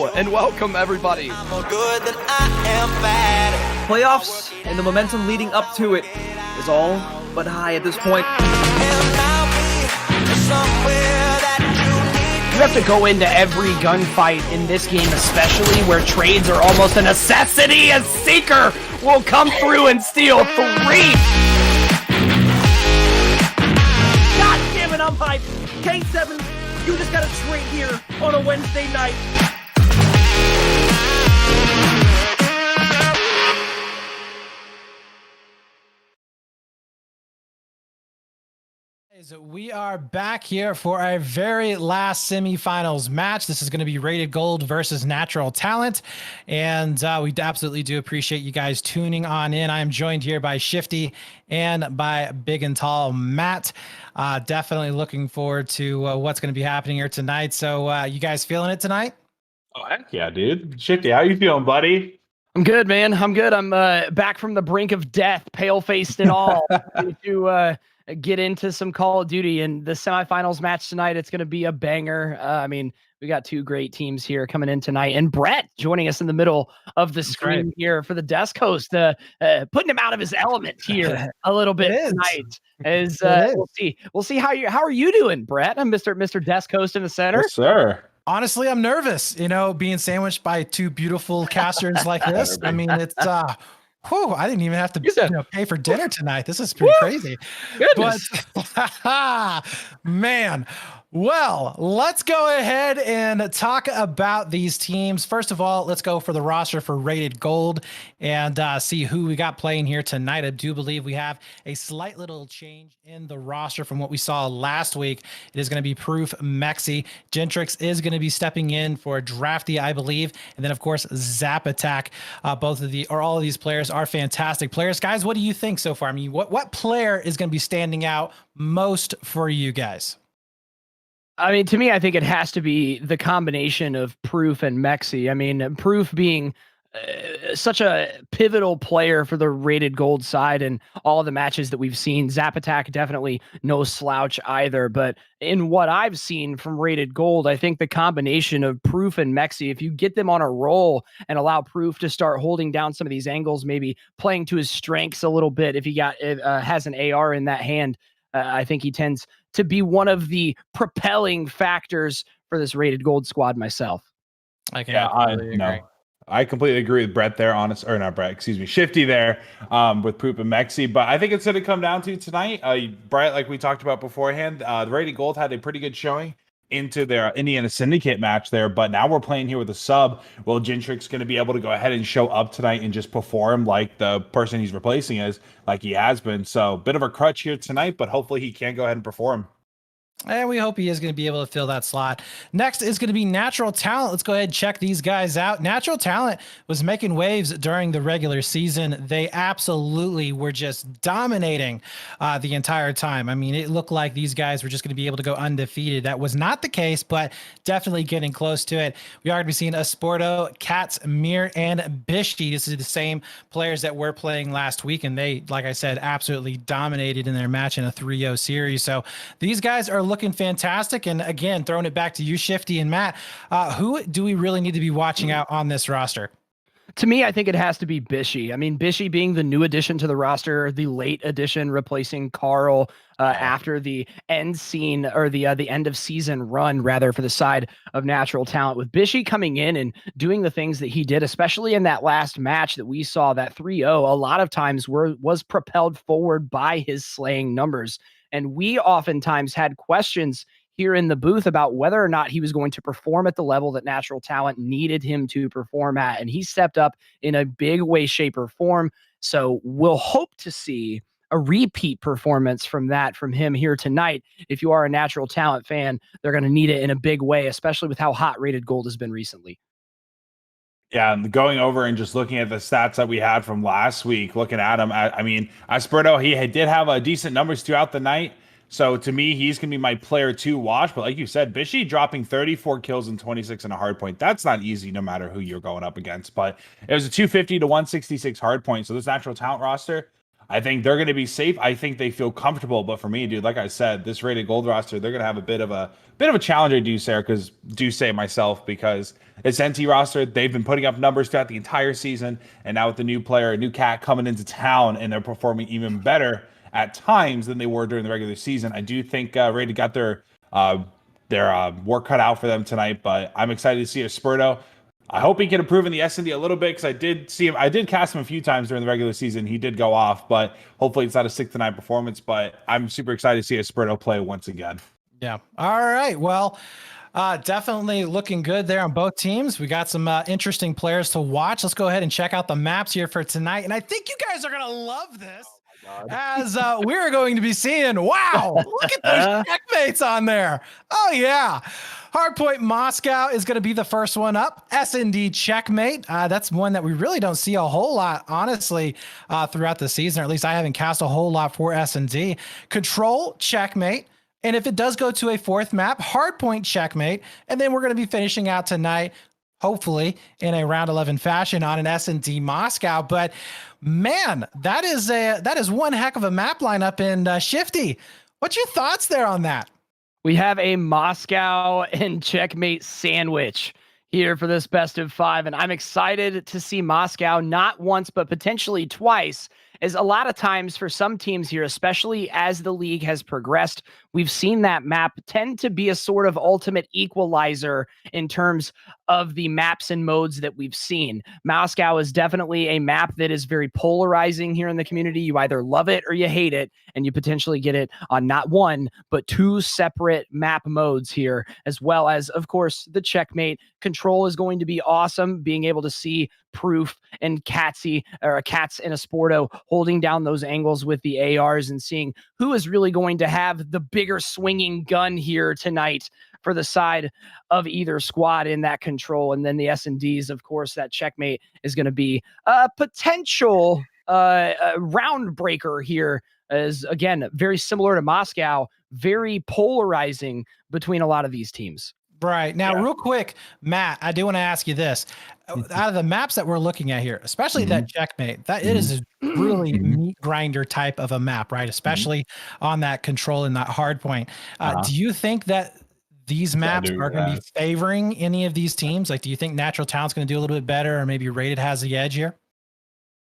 Hello and welcome everybody. Playoffs and the momentum leading up to it is all but high at this point. You have to go into every gunfight in this game, especially where trades are almost a necessity. A Seeker will come through and steal 3. God damn it, I'm hyped. K7, you just got a trade here on a Wednesday night. We are back here for our very last semifinals match. This is going to be Rated Gold versus Natural Talent, and we absolutely do appreciate you guys tuning on in. I am joined here by Shifty and by Big and Tall Matt. Definitely looking forward to what's going to be happening here tonight. So you guys feeling it tonight? Oh, heck yeah, dude. Shifty, how you feeling, buddy? I'm good, man. I'm good. I'm back from the brink of death, pale-faced and all, to get into some Call of Duty. And the semifinals match tonight, it's going to be a banger. I mean, we got 2 great teams here coming in tonight, and Brett joining us in the middle of the screen here for the Desk Host, putting him out of his element here a little bit tonight. We'll see how are you doing, Brett? I'm Mr. Desk Host in the center. Yes, sir. Honestly, I'm nervous, being sandwiched by 2 beautiful casters like this. I mean, it's I didn't even have to pay for dinner tonight. This is pretty crazy. Goodness. But man, well, let's go ahead and talk about these teams. First of all, let's go for the roster for Rated Gold and see who we got playing here tonight. I do believe we have a slight little change in the roster from what we saw last week. It is going to be Proof, Mexi. Gentrix is going to be stepping in for Drafty, I believe. And then, of course, Zap Attack. All of these players are fantastic players. Guys, what do you think so far? I mean, what player is going to be standing out most for you guys? I mean, to me, I think it has to be the combination of Proof and Mexi. I mean, Proof being such a pivotal player for the Rated Gold side and all the matches that we've seen. Zap Attack definitely no slouch either. But in what I've seen from Rated Gold, I think the combination of Proof and Mexi, if you get them on a roll and allow Proof to start holding down some of these angles, maybe playing to his strengths a little bit, if he has an AR in that hand, I think he tends to be one of the propelling factors for this Rated Gold squad myself. I completely agree with Brett there, Shifty there with Proof and Mexi. But I think it's going to come down to tonight. Brett, like we talked about beforehand, the Rated Gold had a pretty good showing into their Indiana Syndicate match there, but now we're playing here with a sub. Well, Gentrix going to be able to go ahead and show up tonight and just perform like the person he's replacing is, like he has been. So bit of a crutch here tonight, but hopefully he can go ahead and perform. And we hope he is going to be able to fill that slot. Next is going to be Natural Talent. Let's go ahead and check these guys out. Natural Talent was making waves during the regular season. They absolutely were just dominating the entire time. I mean, it looked like these guys were just going to be able to go undefeated. That was not the case, but definitely getting close to it. We are going to be seeing Asporto, Katz, Mir, and Bishy. This is the same players that were playing last week, and they, like I said, absolutely dominated in their match in a 3-0 series. So these guys are looking fantastic. And again, throwing it back to you, Shifty and Matt, who do we really need to be watching out on this roster? To me, I think it has to be Bishy. I mean, Bishy being the new addition to the roster, the late addition replacing Carl after the end scene or the end of season run, rather, for the side of Natural Talent. With Bishy coming in and doing the things that he did, especially in that last match that we saw, that 3-0, a lot of times was propelled forward by his slaying numbers. And we oftentimes had questions here in the booth about whether or not he was going to perform at the level that Natural Talent needed him to perform at. And he stepped up in a big way, shape, or form. So we'll hope to see a repeat performance from him here tonight. If you are a Natural Talent fan, they're going to need it in a big way, especially with how hot Rated Gold has been recently. Yeah, and going over and just looking at the stats that we had from last week, looking at him, I mean, Asporto, he did have decent numbers throughout the night. So to me, he's going to be my player to watch. But like you said, Bishy dropping 34 kills and 26 in a hard point. That's not easy no matter who you're going up against. But it was a 250 to 166 hard point. So this Natural Talent roster, I think they're going to be safe. I think they feel comfortable. But for me, dude, like I said, this rated gold roster, they're going to have a bit of a challenge. I do say myself, because it's NT roster. They've been putting up numbers throughout the entire season, and now with the new player, a new cat coming into town, and they're performing even better at times than they were during the regular season. I do think Rated got their work cut out for them tonight, but I'm excited to see Esperto. I hope he can improve in the S&D a little bit, because I did see him. I did cast him a few times during the regular season. He did go off, but hopefully it's not a 6-9 performance. But I'm super excited to see Esperto play once again. Yeah. All right. Well, definitely looking good there on both teams. We got some interesting players to watch. Let's go ahead and check out the maps here for tonight. And I think you guys are going to love this. As we're going to be seeing, wow, look at those checkmates on there. Oh, yeah. Hardpoint Moscow is going to be the first one up. S&D checkmate. That's one that we really don't see a whole lot, honestly, throughout the season, or at least I haven't cast a whole lot for S&D. Control checkmate. And if it does go to a fourth map, Hardpoint checkmate. And then we're going to be finishing out tonight, hopefully in a round 11 fashion, on an S&D Moscow. But man, that is one heck of a map lineup. And Shifty, what's your thoughts there on that? We have a Moscow and checkmate sandwich here for this best of 5. And I'm excited to see Moscow not once, but potentially twice, as a lot of times for some teams here, especially as the league has progressed, we've seen that map tend to be a sort of ultimate equalizer in terms of the maps and modes that we've seen. Moscow is definitely a map that is very polarizing here in the community. You either love it or you hate it, and you potentially get it on not one, but 2 separate map modes here, as well as, of course, the checkmate. Control is going to be awesome, being able to see Proof and Cats and Esporto holding down those angles with the ARs and seeing who is really going to have the bigger swinging gun here tonight for the side of either squad in that Control. And then the S&Ds, of course, that checkmate is going to be a potential round breaker here, as again, very similar to Moscow, very polarizing between a lot of these teams. Right. Now, real quick, Matt, I do want to ask you this. Out of the maps that we're looking at here, especially that checkmate, that it is a really meat grinder type of a map, right? Especially on that Control and that hard point. Do you think that these maps are going to be favoring any of these teams? Like, do you think Natural Talent's going to do a little bit better, or maybe Rated has the edge here?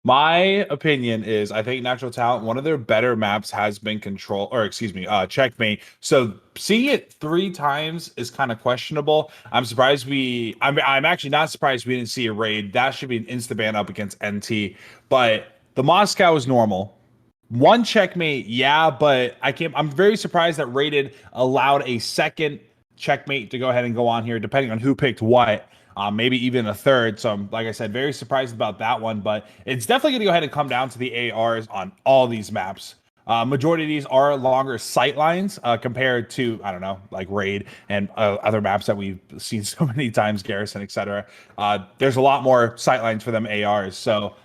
My opinion is, I think Natural Talent, one of their better maps has been checkmate. So seeing it 3 times is kind of questionable. I'm surprised I'm actually not surprised we didn't see a raid. That should be an insta-ban up against NT. But the Moscow is normal. 1 checkmate, yeah, but I'm very surprised that Rated allowed a second checkmate to go ahead and go on here, depending on who picked what. Maybe even a third. So I'm, like I said, very surprised about that one, but it's definitely going to go ahead and come down to the ARs on all these maps. Majority of these are longer sight lines compared to, I don't know, like Raid and other maps that we've seen so many times, Garrison, etc. There's a lot more sight lines for them ARs. So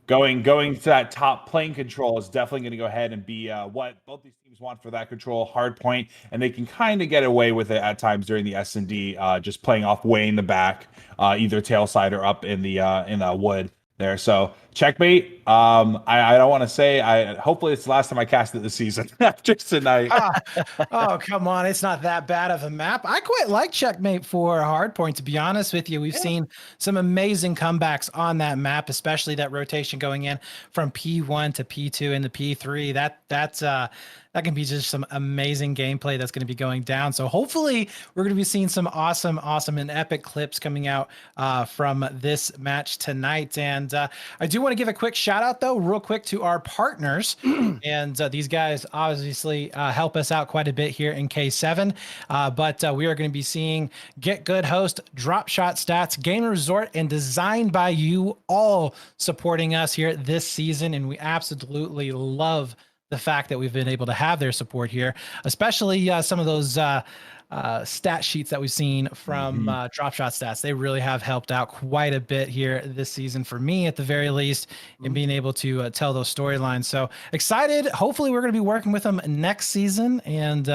going to that top plane control is definitely going to go ahead and be what both these teams want for that control hard point, and they can kind of get away with it at times during the S&D, just playing off way in the back, either tail side or up in the wood there. So checkmate. I don't want to say. Hopefully it's the last time I cast it this season. Just tonight. Oh, come on! It's not that bad of a map. I quite like checkmate for hardpoint. To be honest with you, we've seen some amazing comebacks on that map, especially that rotation going in from P1 to P2 into P3. That can be just some amazing gameplay that's going to be going down. So hopefully we're going to be seeing some awesome and epic clips coming out from this match tonight. And I do want to give a quick shout out, though, real quick, to our partners. And these guys obviously help us out quite a bit here in K7. But we are going to be seeing GitGudHosts, DropShotStats, Game Resort, and DesignByYou all supporting us here this season. And we absolutely love the fact that we've been able to have their support here, especially some of those stat sheets that we've seen from DropShotStats. They really have helped out quite a bit here this season, for me at the very least, in being able to tell those storylines. So excited. Hopefully we're going to be working with them next season, and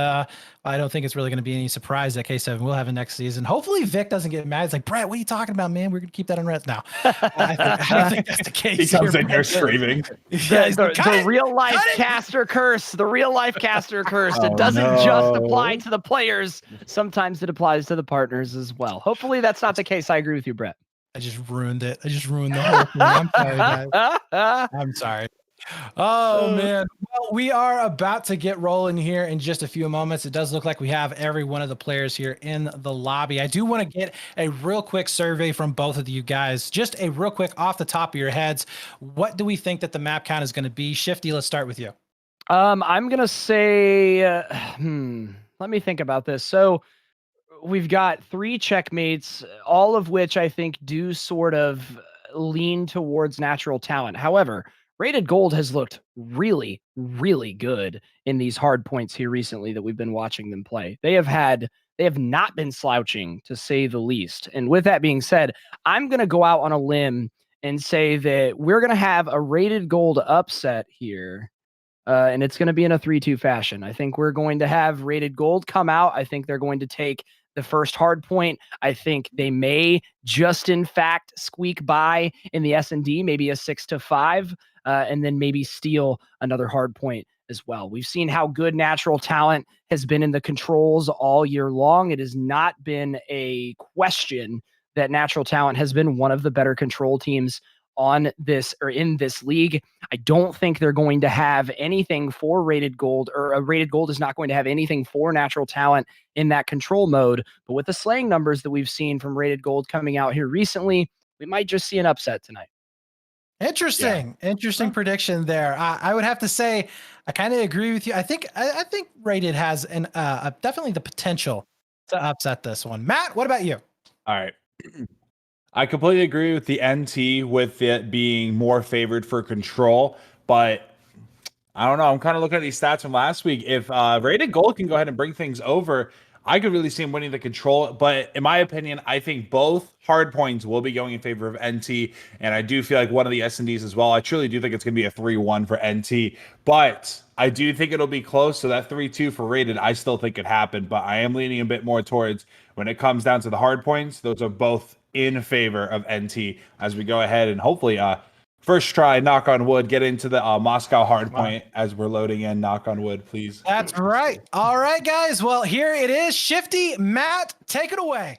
I don't think it's really going to be any surprise that K7 will have it next season. Hopefully Vic doesn't get mad. It's like, Brett, what are you talking about, man? We're going to keep that on rest now. I don't think that's the case. He comes here, in here screaming. Yeah, The real life caster curse. The real life caster curse. It doesn't just apply to the players. Sometimes it applies to the partners as well. Hopefully that's not the case. I agree with you, Brett. I just ruined it. I just ruined the whole thing. I'm sorry, guys. I'm sorry. Oh man. Well, we are about to get rolling here in just a few moments. It does look like we have every one of the players here in the lobby. I do want to get a real quick survey from both of you guys. Just a real quick off the top of your heads. What do we think that the map count is going to be? Shifty, let's start with you. I'm going to say, let me think about this. So we've got 3 checkmates, all of which I think do sort of lean towards natural talent. However, Rated Gold has looked really, really good in these hard points here recently that we've been watching them play. They have not been slouching, to say the least. And with that being said, I'm going to go out on a limb and say that we're going to have a Rated Gold upset here. And it's going to be in a 3-2 fashion. I think we're going to have Rated Gold come out. I think they're going to take the first hard point. I think they may just, in fact, squeak by in the S&D, maybe a 6-5. And then maybe steal another hard point as well. We've seen how good natural talent has been in the controls all year long. It has not been a question that natural talent has been one of the better control teams on this or in this league. I don't think they're going to have anything for Rated Gold, or Rated Gold is not going to have anything for natural talent in that control mode. But with the slaying numbers that we've seen from Rated Gold coming out here recently, we might just see an upset tonight. Interesting prediction there. I would have to say I kind of agree with you. I think Rated has definitely the potential to upset this one. Matt, what about you? All right. I completely agree with the NT with it being more favored for control, but I don't know. I'm kind of looking at these stats from last week. If Rated Gold can go ahead and bring things over, I could really see him winning the control. But in my opinion, I think both hard points will be going in favor of NT. And I do feel like one of the S&Ds as well. I truly do think it's going to be a 3-1 for NT. But I do think it'll be close. So that 3-2 for Rated, I still think could happen. But I am leaning a bit more towards when it comes down to the hard points. Those are both in favor of NT as we go ahead and hopefully first try, knock on wood, get into the Moscow hardpoint as we're loading in. Knock on wood, please. That's right. All right, guys. Well, here it is. Shifty, Matt, take it away.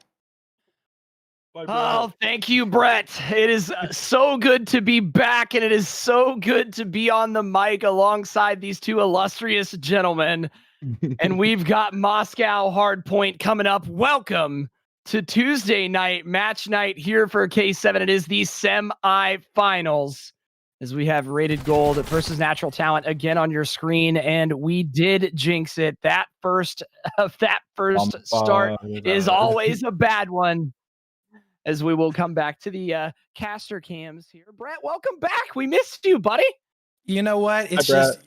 Oh, thank you, Brett. It is so good to be back, and it is so good to be on the mic alongside these 2 illustrious gentlemen. And we've got Moscow hardpoint coming up. Welcome to Tuesday night match night here for K7. It is the semi-finals as we have Rated Gold versus natural talent again on your screen, and we did jinx it. That first start is always a bad one, as we will come back to the caster cams here. Brett, welcome back. We missed you, buddy. You know what? It's just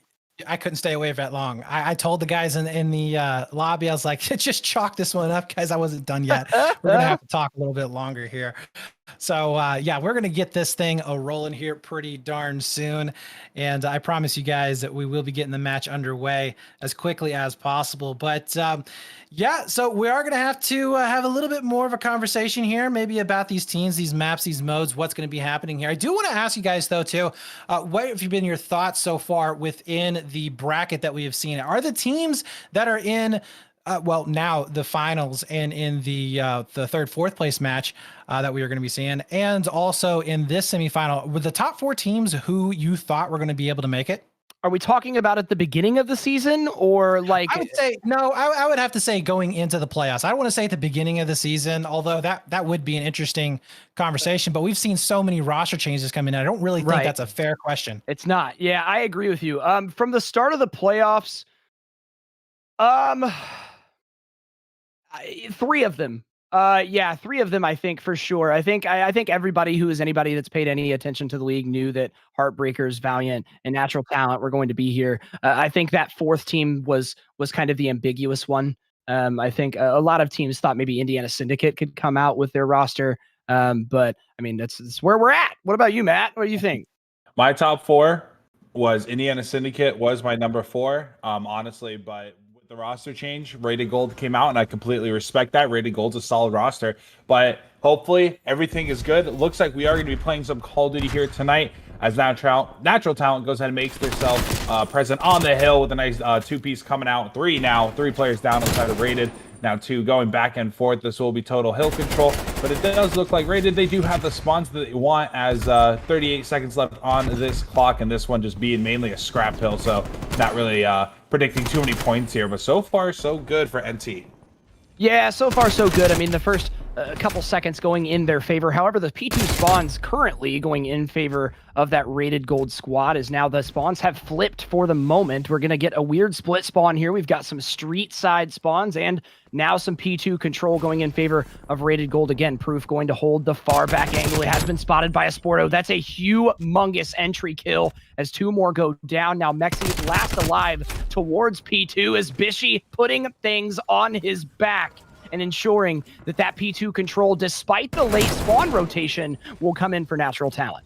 I couldn't stay away for that long. I told the guys in the lobby, I was like, just chalk this one up, guys. I wasn't done yet. We're going to have to talk a little bit longer here. So, yeah, we're going to get this thing rolling here pretty darn soon. And I promise you guys that we will be getting the match underway as quickly as possible. But, yeah, so we are going to have a little bit more of a conversation here, maybe about these teams, these maps, these modes, what's going to be happening here. I do want to ask you guys, though, too, what have been your thoughts so far within the bracket that we have seen? Are the teams that are in well, now the finals and in the 3rd, 4th place match that we are going to be seeing, and also in this semifinal, with the top 4 teams who you thought were going to be able to make it? Are we talking about at the beginning of the season, or like? I would say no. I would have to say going into the playoffs. I don't want to say at the beginning of the season, although that would be an interesting conversation. But we've seen so many roster changes coming in. I don't really think that's a fair question. It's not. Yeah, I agree with you. From the start of the playoffs, 3 of them. 3 of them, I think, for sure. I think everybody who is anybody that's paid any attention to the league knew that Heartbreakers, Valiant, and Natural Talent were going to be here. I think that 4th team was kind of the ambiguous one. I think a lot of teams thought maybe Indiana Syndicate could come out with their roster. But I mean, that's where we're at. What about you, Matt? What do you think? My top 4 was Indiana Syndicate was my number 4, honestly, but with the roster change. Rated Gold came out, and I completely respect that. Rated Gold's a solid roster, but hopefully everything is good. It looks like we are going to be playing some Call of Duty here tonight, as Natural Talent goes ahead and makes themselves present on the hill with a nice two-piece coming out. Three players down inside of Rated. Now 2 going back and forth. This will be total hill control, but it does look like Rated, they do have the spawns that they want, as 38 seconds left on this clock, and this one just being mainly a scrap hill, so not really predicting too many points here, but so far so good for NT. Yeah, so far so good. I mean, the first couple seconds going in their favor. However, the P2 spawns currently going in favor of that Rated Gold squad, as now the spawns have flipped for the moment. We're going to get a weird split spawn here. We've got some street side spawns and now some P2 control going in favor of Rated Gold. Again, Proof going to hold the far back angle. It has been spotted by a Sporto. That's a humongous entry kill as 2 more go down. Now Mexi last alive towards P2 as Bishy putting things on his back and ensuring that that P2 control, despite the late spawn rotation, will come in for Natural Talent.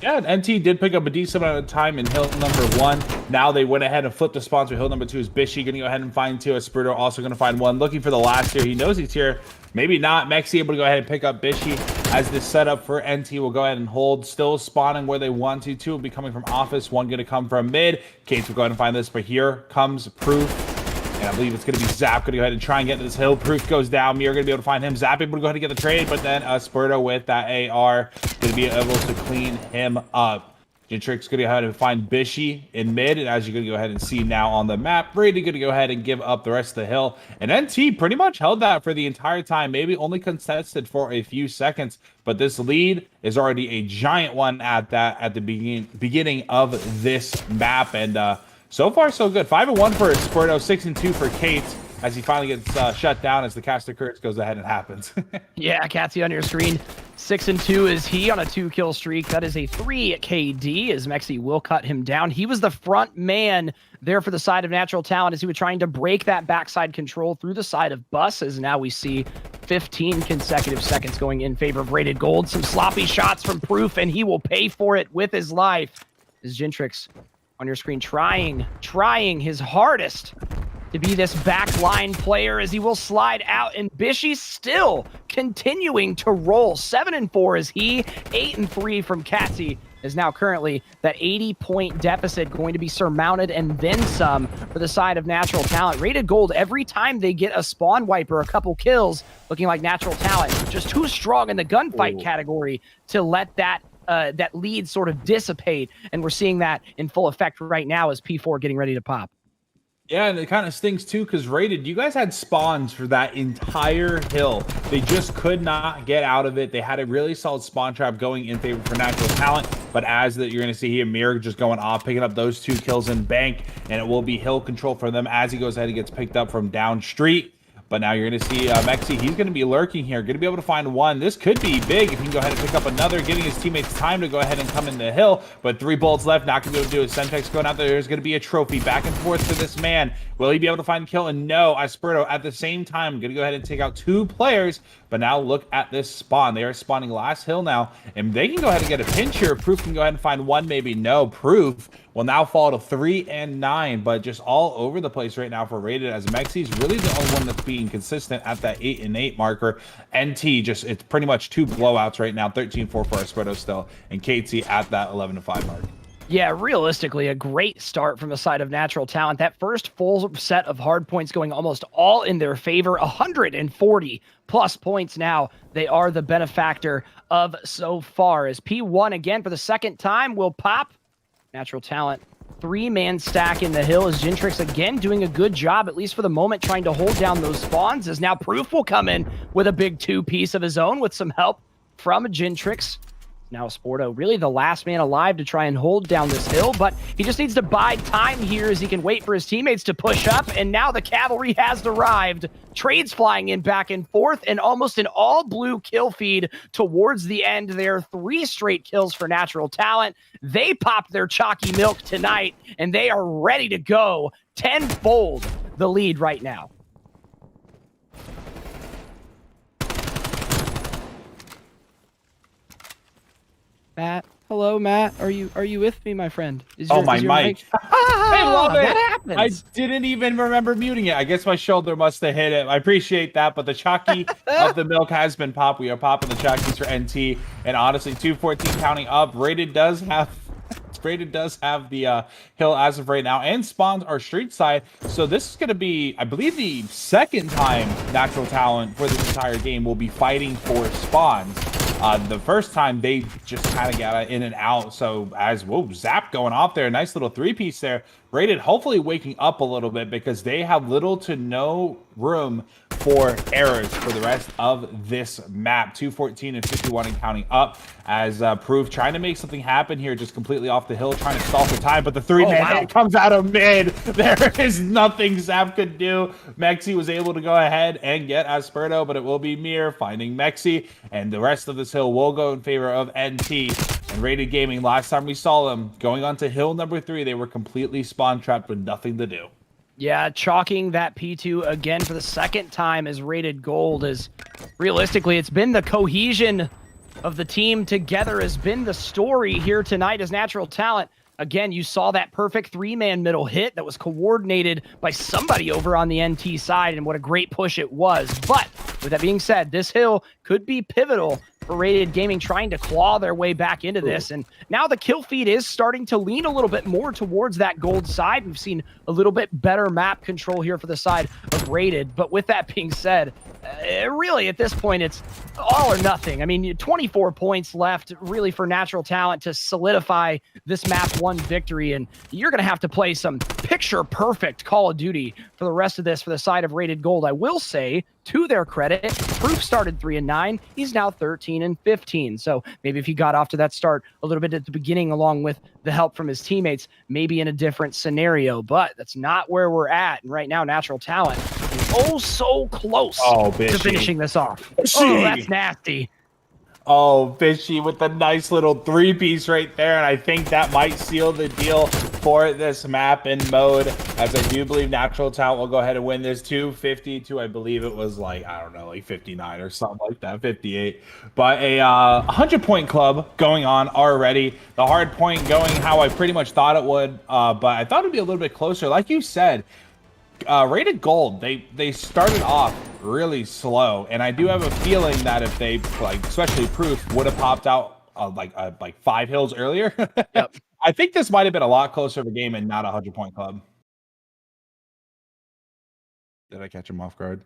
Yeah, NT did pick up a decent amount of time in hill number 1. Now they went ahead and flipped the sponsor. Hill number 2 is Bishy going to go ahead and find 2. Espirito also going to find 1. Looking for the last here. He knows he's here. Maybe not. Mexi able to go ahead and pick up Bishy as this setup for NT will go ahead and hold. Still spawning where they want to. 2 will be coming from office. 1 going to come from mid. Kates will go ahead and find this, but here comes Proof. And I believe it's going to be Zap going to go ahead and try and get to this hill. Proof goes down. Mir going to be able to find him. Zap able to go ahead and get the trade, but then Spurto with that AR going to be able to clean him up. Gentrix going to go ahead and find Bishy in mid, and as you're going to go ahead and see now on the map, Brady going to go ahead and give up the rest of the hill. And NT pretty much held that for the entire time, maybe only contested for a few seconds, but this lead is already a giant one at the beginning of this map, and so far, so good. 5-1 for Spurto, 6-2 for Kate, as he finally gets shut down as the caster curse goes ahead and happens. Yeah, Katsy on your screen. 6-2 is he on a 2-kill streak. That is a 3 KD as Mexi will cut him down. He was the front man there for the side of Natural Talent as he was trying to break that backside control through the side of Bus, as now we see 15 consecutive seconds going in favor of Rated Gold. Some sloppy shots from Proof, and he will pay for it with his life. As Gentrix on your screen trying his hardest to be this backline player, as he will slide out, and Bishy still continuing to roll. 7-4 is he. 8-3 from Katsy is now currently that 80-point deficit going to be surmounted and then some for the side of Natural Talent. Rated Gold, every time they get a spawn wipe or a couple kills, looking like Natural Talent just too strong in the gunfight category to let that lead sort of dissipate, and we're seeing that in full effect right now as P4 getting ready to pop. Yeah, and it kind of stinks too, because Rated, you guys had spawns for that entire hill. They just could not get out of it. They had a really solid spawn trap going in favor for Natural Talent, but as that you're going to see here, Mir just going off, picking up those 2 kills in bank, and it will be hill control for them as he goes ahead and gets picked up from down street. But now you're going to see Mexi, he's going to be lurking here, going to be able to find 1. This could be big if he can go ahead and pick up another, giving his teammates time to go ahead and come in the hill. But 3 bullets left, not going to be able to do it. Sentex going out there. There's going to be a trophy back and forth for this man. Will he be able to find a kill? And no, Asperto at the same time going to go ahead and take out 2 players. But now look at this spawn. They are spawning last hill now, and they can go ahead and get a pinch here. Proof can go ahead and find 1, maybe no. Proof will now fall to 3 and 9, but just all over the place right now for Rated, as Mexi's really the only one that's being consistent at that 8 and 8 marker. NT just, it's pretty much 2 blowouts right now. 13-4 for Asperto still, and Katesy at that 11-5 mark. Yeah, realistically, a great start from the side of Natural Talent. That first full set of hard points going almost all in their favor. 140 plus points now. They are the benefactor of so far, as P1 again for the second time will pop. Natural Talent 3-man stack in the hill, as Gentrix again doing a good job, at least for the moment, trying to hold down those spawns, as now Proof will come in with a big 2-piece of his own with some help from Gentrix. Now Sporto, really the last man alive to try and hold down this hill, but he just needs to bide time here as he can wait for his teammates to push up, and now the cavalry has arrived. Trades flying in back and forth, and almost an all-blue kill feed towards the end there. 3 straight kills for Natural Talent. They popped their chalky milk tonight, and they are ready to go. 10-fold the lead right now. That Hello, Matt. Are you with me, my friend? My mic. I love it. That happens. I didn't even remember muting it. I guess my shoulder must have hit it. I appreciate that, but the Chalky of the milk has been popped. We are popping the Chalkies for NT, and honestly, 214 counting up. Rated does have the hill as of right now, and spawns are street side. So this is going to be, I believe, the second time Natural Talent for this entire game will be fighting for spawns. The first time they just kind of got in and out. So as Zap going off there, nice little 3-piece there. Rated hopefully waking up a little bit because they have little to no room for errors for the rest of this map. 214 and 51 and counting up as Proof trying to make something happen here, just completely off the hill, trying to stall for time, but the 3-man hit comes out of mid. There is nothing Zap could do. Mexi was able to go ahead and get Asperto, but it will be Mir finding Mexi, and the rest of this hill will go in favor of NT. And Rated Gaming, last time we saw them going on to hill number 3, they were completely spawn trapped with nothing to do. Yeah, chalking that P2 again for the second time as Rated Gold. Is realistically, it's been the cohesion of the team together has been the story here tonight as Natural Talent. Again, you saw that perfect 3-man middle hit that was coordinated by somebody over on the NT side, and what a great push it was. But with that being said, this hill could be pivotal for Rated Gaming trying to claw their way back into this. And now the kill feed is starting to lean a little bit more towards that gold side. We've seen a little bit better map control here for the side of Rated. But with that being said, really at this point, it's all or nothing. I mean, 24 points left really for Natural Talent to solidify this map 1 victory. And you're going to have to play some picture perfect Call of Duty for the rest of this for the side of Rated Gold. I will say, to their credit, Proof started 3-9. He's now 13 and 15. So maybe if he got off to that start a little bit at the beginning, along with the help from his teammates, maybe in a different scenario. But that's not where we're at. And right now, Natural Talent is so close to finishing this off. Oh, that's nasty. Oh, Fishy with the nice little 3-piece right there, and I think that might seal the deal for this map in mode, as I do believe Natural Talent will go ahead and win this 250 to, I believe it was like, I don't know, like 59 or something like that, 58. But a 100-point club going on already. The hard point going how I pretty much thought it would, but I thought it'd be a little bit closer. Like you said, Rated Gold, they started off really slow, and I do have a feeling that if they, like, especially Proof, would have popped out like 5 hills earlier, Yep. I think this might have been a lot closer of a game and not a 100-point club. Did I catch him off guard?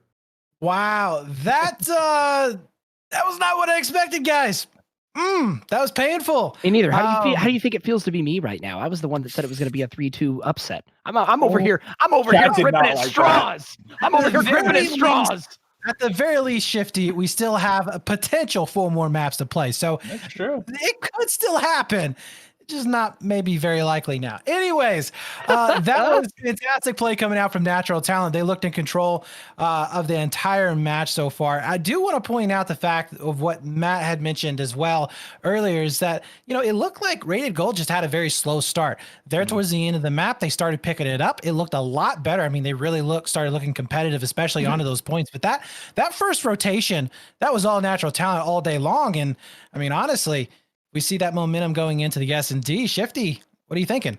Wow, that was not what I expected, guys. That was painful. Me neither. How do you think it feels to be me right now? I was the one that said it was going to be a 3-2 upset. I'm over here gripping at straws. I'm over here gripping at straws. At the very least, Shifty, we still have a potential 4 more maps to play. So That's true. It could still happen. Just not maybe very likely now. Anyways, that was fantastic play coming out from Natural Talent. They looked in control of the entire match so far. I do want to point out the fact of what Matt had mentioned as well earlier, is that, you know, it looked like Rated Gold just had a very slow start. There towards the end of the map, they started picking it up. It looked a lot better. I mean, they really started looking competitive, especially onto those points. But that first rotation, that was all Natural Talent all day long. And I mean, honestly, we see that momentum going into the S&D. Shifty, what are you thinking?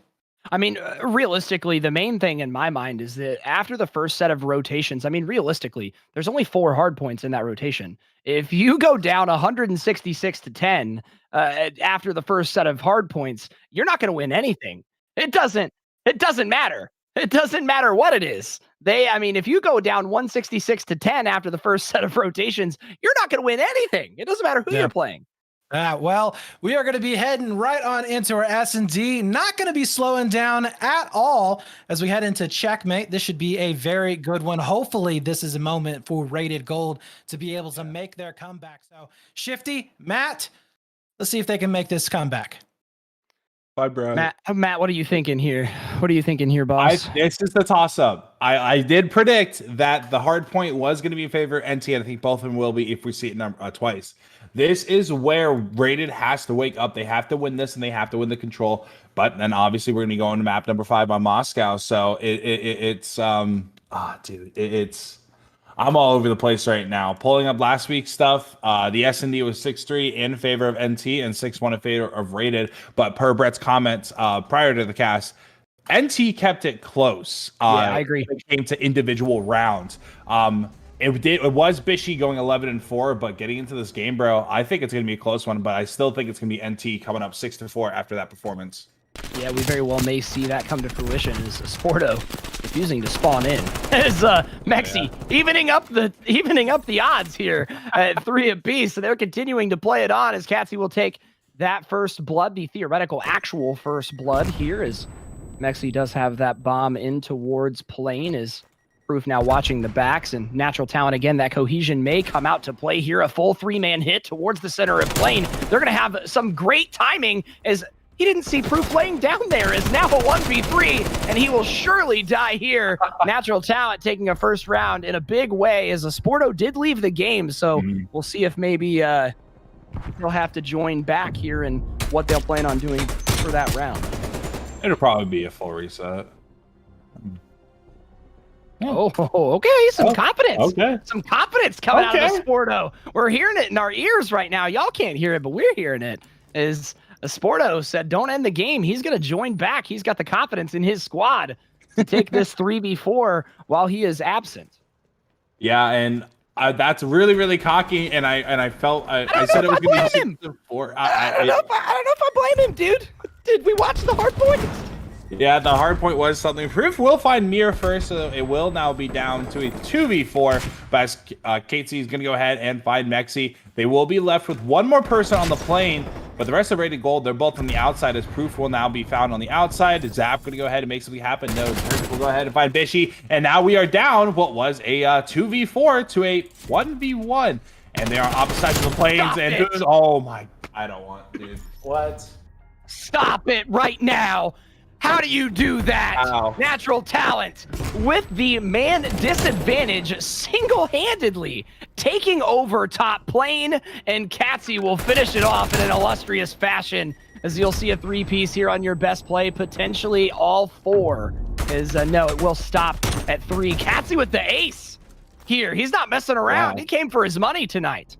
I mean, realistically, the main thing in my mind is that after the first set of rotations, I mean, realistically, there's only 4 hard points in that rotation. If you go down 166 to 10 after the first set of hard points, you're not going to win anything. It doesn't matter. It doesn't matter what it is. I mean, if you go down 166 to 10 after the first set of rotations, you're not going to win anything. It doesn't matter who you're playing. Well, we are going to be heading right on into our S&D. Not going to be slowing down at all as we head into checkmate. This should be a very good one. Hopefully, this is a moment for Rated Gold to be able to make their comeback. So, Shifty, Matt, let's see if they can make this comeback. Bye, bro. Matt, what are you thinking here? What are you thinking here, boss? It's just a toss-up. I did predict that the hard point was going to be in favor of NT, and I think both of them will be if we see it twice. This is where Rated has to wake up. They have to win this, and they have to win the control. But then obviously we're going to go into map number 5 on Moscow. So it's I'm all over the place right now. Pulling up last week's stuff, the S&D was 6-3 in favor of NT and 6-1 in favor of Rated. But per Brett's comments prior to the cast, NT kept it close. I agree. When it came to individual rounds. It was Bishy going 11-4, but getting into this game, bro, I think it's going to be a close one, but I still think it's going to be NT coming up 6-4 after that performance. Yeah, we very well may see that come to fruition as Sporto refusing to spawn in. As Mexi evening up the odds here at 3 apiece. So they're continuing to play it on as Catsy will take that first blood, the theoretical actual first blood here as Mexi does have that bomb in towards Plane as Proof now watching the backs and Natural Talent again. That cohesion may come out to play here. A full 3-man hit towards the center of Plane. They're going to have some great timing as he didn't see Proof laying down there. Is now a 1v3 and he will surely die here. Natural Talent taking a first round in a big way as a Sporto did leave the game. So we'll see if maybe they'll have to join back here and what they'll plan on doing for that round. It'll probably be a full reset. Oh, okay. Some confidence. Okay. Some confidence coming out of the Sporto. We're hearing it in our ears right now. Y'all can't hear it, but we're hearing it. As Sporto said, don't end the game. He's going to join back. He's got the confidence in his squad to take this 3v4 while he is absent. Yeah, and that's really, really cocky. And I felt I said it was going to be 6-4. I don't know if I blame him, dude. Did we watch the hard points? Yeah, the hard point was something. Proof will find Mir first, so it will now be down to a 2v4. But as Katesy is going to go ahead and find Mexi, they will be left with one more person on the plane. But the rest of Rated Gold, they're both on the outside, as Proof will now be found on the outside. Zap going to go ahead and make something happen. No, Proof will go ahead and find Bishy. And now we are down what was a 2v4 to a 1v1. And they are opposite sides of the planes. And who's, oh my, I don't want, dude. What? Stop it right now. How do you do that? Ow. Natural Talent with the man disadvantage single-handedly taking over top plane, and Catsy will finish it off in an illustrious fashion as you'll see a 3-piece here on your best play, potentially all 4. No, it will stop at 3. Catsy with the ace here. He's not messing around. Wow. He came for his money tonight.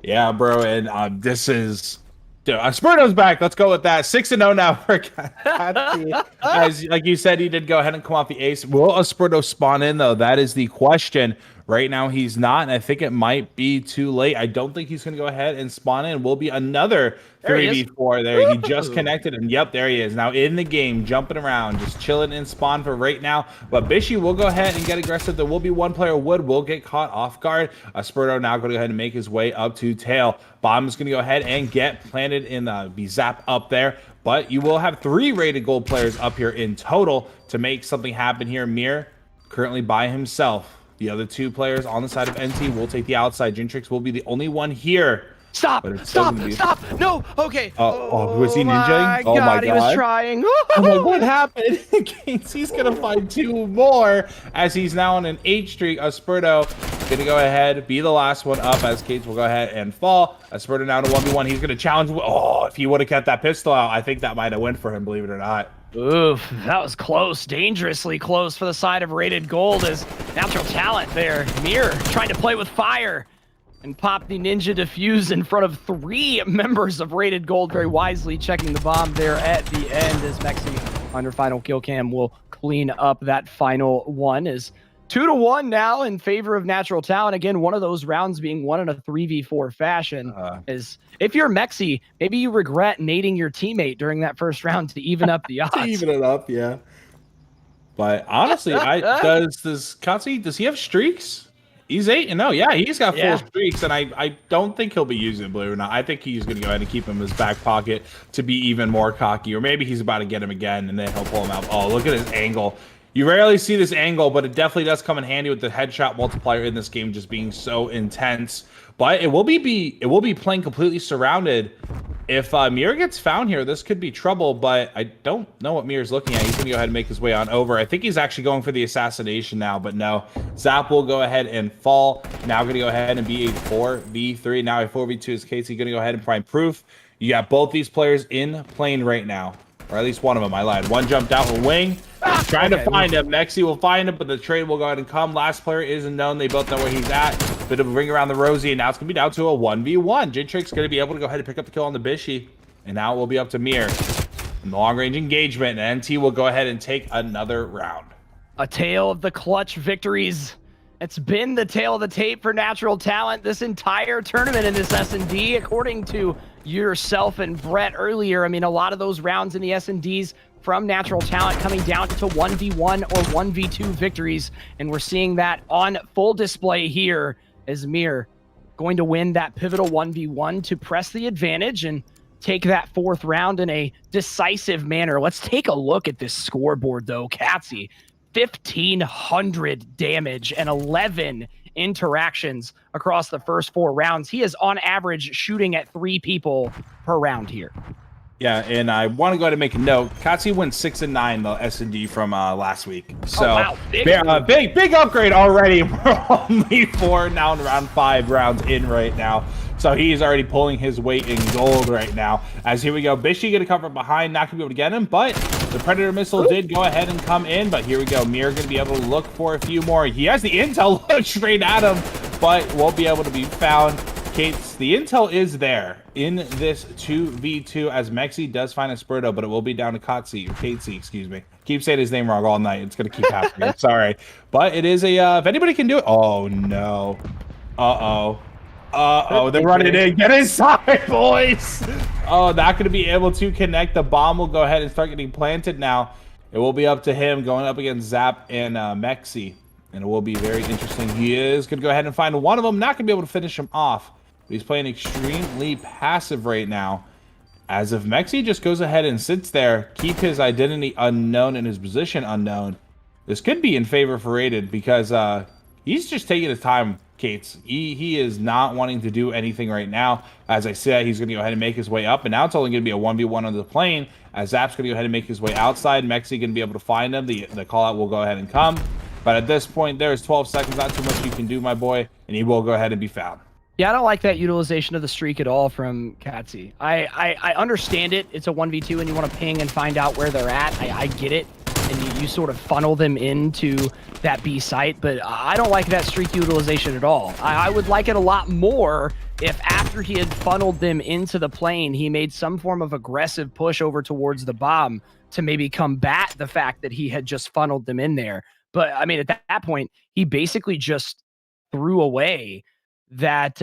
Yeah, bro, and this is... Dude, Spurto's back. Let's go with that. 6-0 now for Catsy. As like you said, he did go ahead and come off the ace. Will Spurto spawn in, though? That is the question. Right now, he's not, and I think it might be too late. I don't think he's going to go ahead and spawn in. Will be another 3v4 there. He just connected, and yep, there he is. Now in the game, jumping around, just chilling in spawn for right now. But Bishy will go ahead and get aggressive. There will be one player, Wood, will get caught off guard. Spurto now going to go ahead and make his way up to tail. Bomb is going to go ahead and get planted in be zap up there. But you will have 3 Rated Gold players up here in total to make something happen here. Mir currently by himself. The other 2 players on the side of NT will take the outside. Jintrix will be the only one here. Stop! Stop! No! Okay. Was he ninjaing? Oh my God! He was trying. I'm like, what happened? He's gonna find 2 more as he's now on an 8 streak. Spurto gonna go ahead, be the last one up as Cates will go ahead and fall. Spurto now to 1v1. He's gonna challenge. Oh, if he would have kept that pistol out, I think that might have went for him. Believe it or not. Oof, that was close, dangerously close for the side of Rated Gold as Natural Talent there. Mir trying to play with fire and pop the Ninja Diffuse in front of 3 members of Rated Gold, very wisely checking the bomb there at the end as Mexi under final kill cam will clean up that final one. Is 2-1 now in favor of Natural Talent. Again, one of those rounds being won in a 3v4 fashion. Is if you're Mexi, maybe you regret nading your teammate during that first round to even up the odds. To even it up, yeah. But honestly, does Katsi, does he have streaks? He's 8-0. Yeah, he's got 4 streaks, and I don't think he'll be using it, believe it or not. I think he's going to go ahead and keep him in his back pocket to be even more cocky, or maybe he's about to get him again, and then he'll pull him out. Oh, look at his angle. You rarely see this angle, but it definitely does come in handy with the headshot multiplier in this game just being so intense. But it will be playing completely surrounded. If Mir gets found here, this could be trouble, but I don't know what Mir's looking at. He's going to go ahead and make his way on over. I think he's actually going for the assassination now, but no. Zap will go ahead and fall. Now going to go ahead and be a 4v3. Now a 4v2 is Casey going to go ahead and find Proof. You got both these players in plane right now. Or at least one of them, I lied. One jumped out with wing. Trying to find him. Mexi will find him, but the trade will go ahead and come. Last player isn't known. They both know where he's at. Bit of a ring around the Rosie, and now it's going to be down to a 1v1. Jintrick's going to be able to go ahead and pick up the kill on the Bishy. And now it will be up to Mir. In the long-range engagement, and NT will go ahead and take another round. A tale of the clutch victories. It's been the tale of the tape for Natural Talent this entire tournament in this S&D, according to yourself and Brett earlier. I mean, a lot of those rounds in the S&Ds from Natural Talent coming down to 1v1 or 1v2 victories, and we're seeing that on full display here as Mir going to win that pivotal 1v1 to press the advantage and take that fourth round in a decisive manner. Let's take a look at this scoreboard, though. Katsy, 1,500 damage and 11 interactions across the first 4 rounds. He is on average shooting at 3 people per round here. Yeah, and I want to go aheund and make a note. Katsy went 6-9 the S&D from last week. So wow. Big upgrade already. We're only 4 now in round 5 rounds in right now. So he's already pulling his weight in gold right now. As here we go, Bishy going to come from behind, not going to be able to get him, but the Predator missile did go ahead and come in. But here we go, Mir going to be able to look for a few more. He has the intel look straight at him, but won't be able to be found. Kates, the intel is there in this 2v2 as Mexi does find a Spurto, but it will be down to Katesy, excuse me. Keep saying his name wrong all night. It's going to keep happening. Sorry. But it is a, if anybody can do it. Oh, no. They're running in. Get inside, boys. Oh, not going to be able to connect. The bomb will go ahead and start getting planted now. It will be up to him going up against Zap and Mexi. And it will be very interesting. He is going to go ahead and find one of them. Not going to be able to finish him off. He's playing extremely passive right now. As if Mexi just goes ahead and sits there, keep his identity unknown and his position unknown. This could be in favor for Rated because he's just taking his time, Kates. He is not wanting to do anything right now. As I said, he's going to go ahead and make his way up. And now it's only going to be a 1v1 on the plane. As Zap's going to go ahead and make his way outside. Mexi going to be able to find him. The call out will go ahead and come. But at this point, there's 12 seconds. Not too much you can do, my boy. And he will go ahead and be found. Yeah, I don't like that utilization of the streak at all from Katsy. I understand it. It's a 1v2 and you want to ping and find out where they're at. I get it. And you sort of funnel them into that B site, but I don't like that streak utilization at all. I would like it a lot more if after he had funneled them into the plane, he made some form of aggressive push over towards the bomb to maybe combat the fact that he had just funneled them in there. But I mean, at that point, he basically just threw away that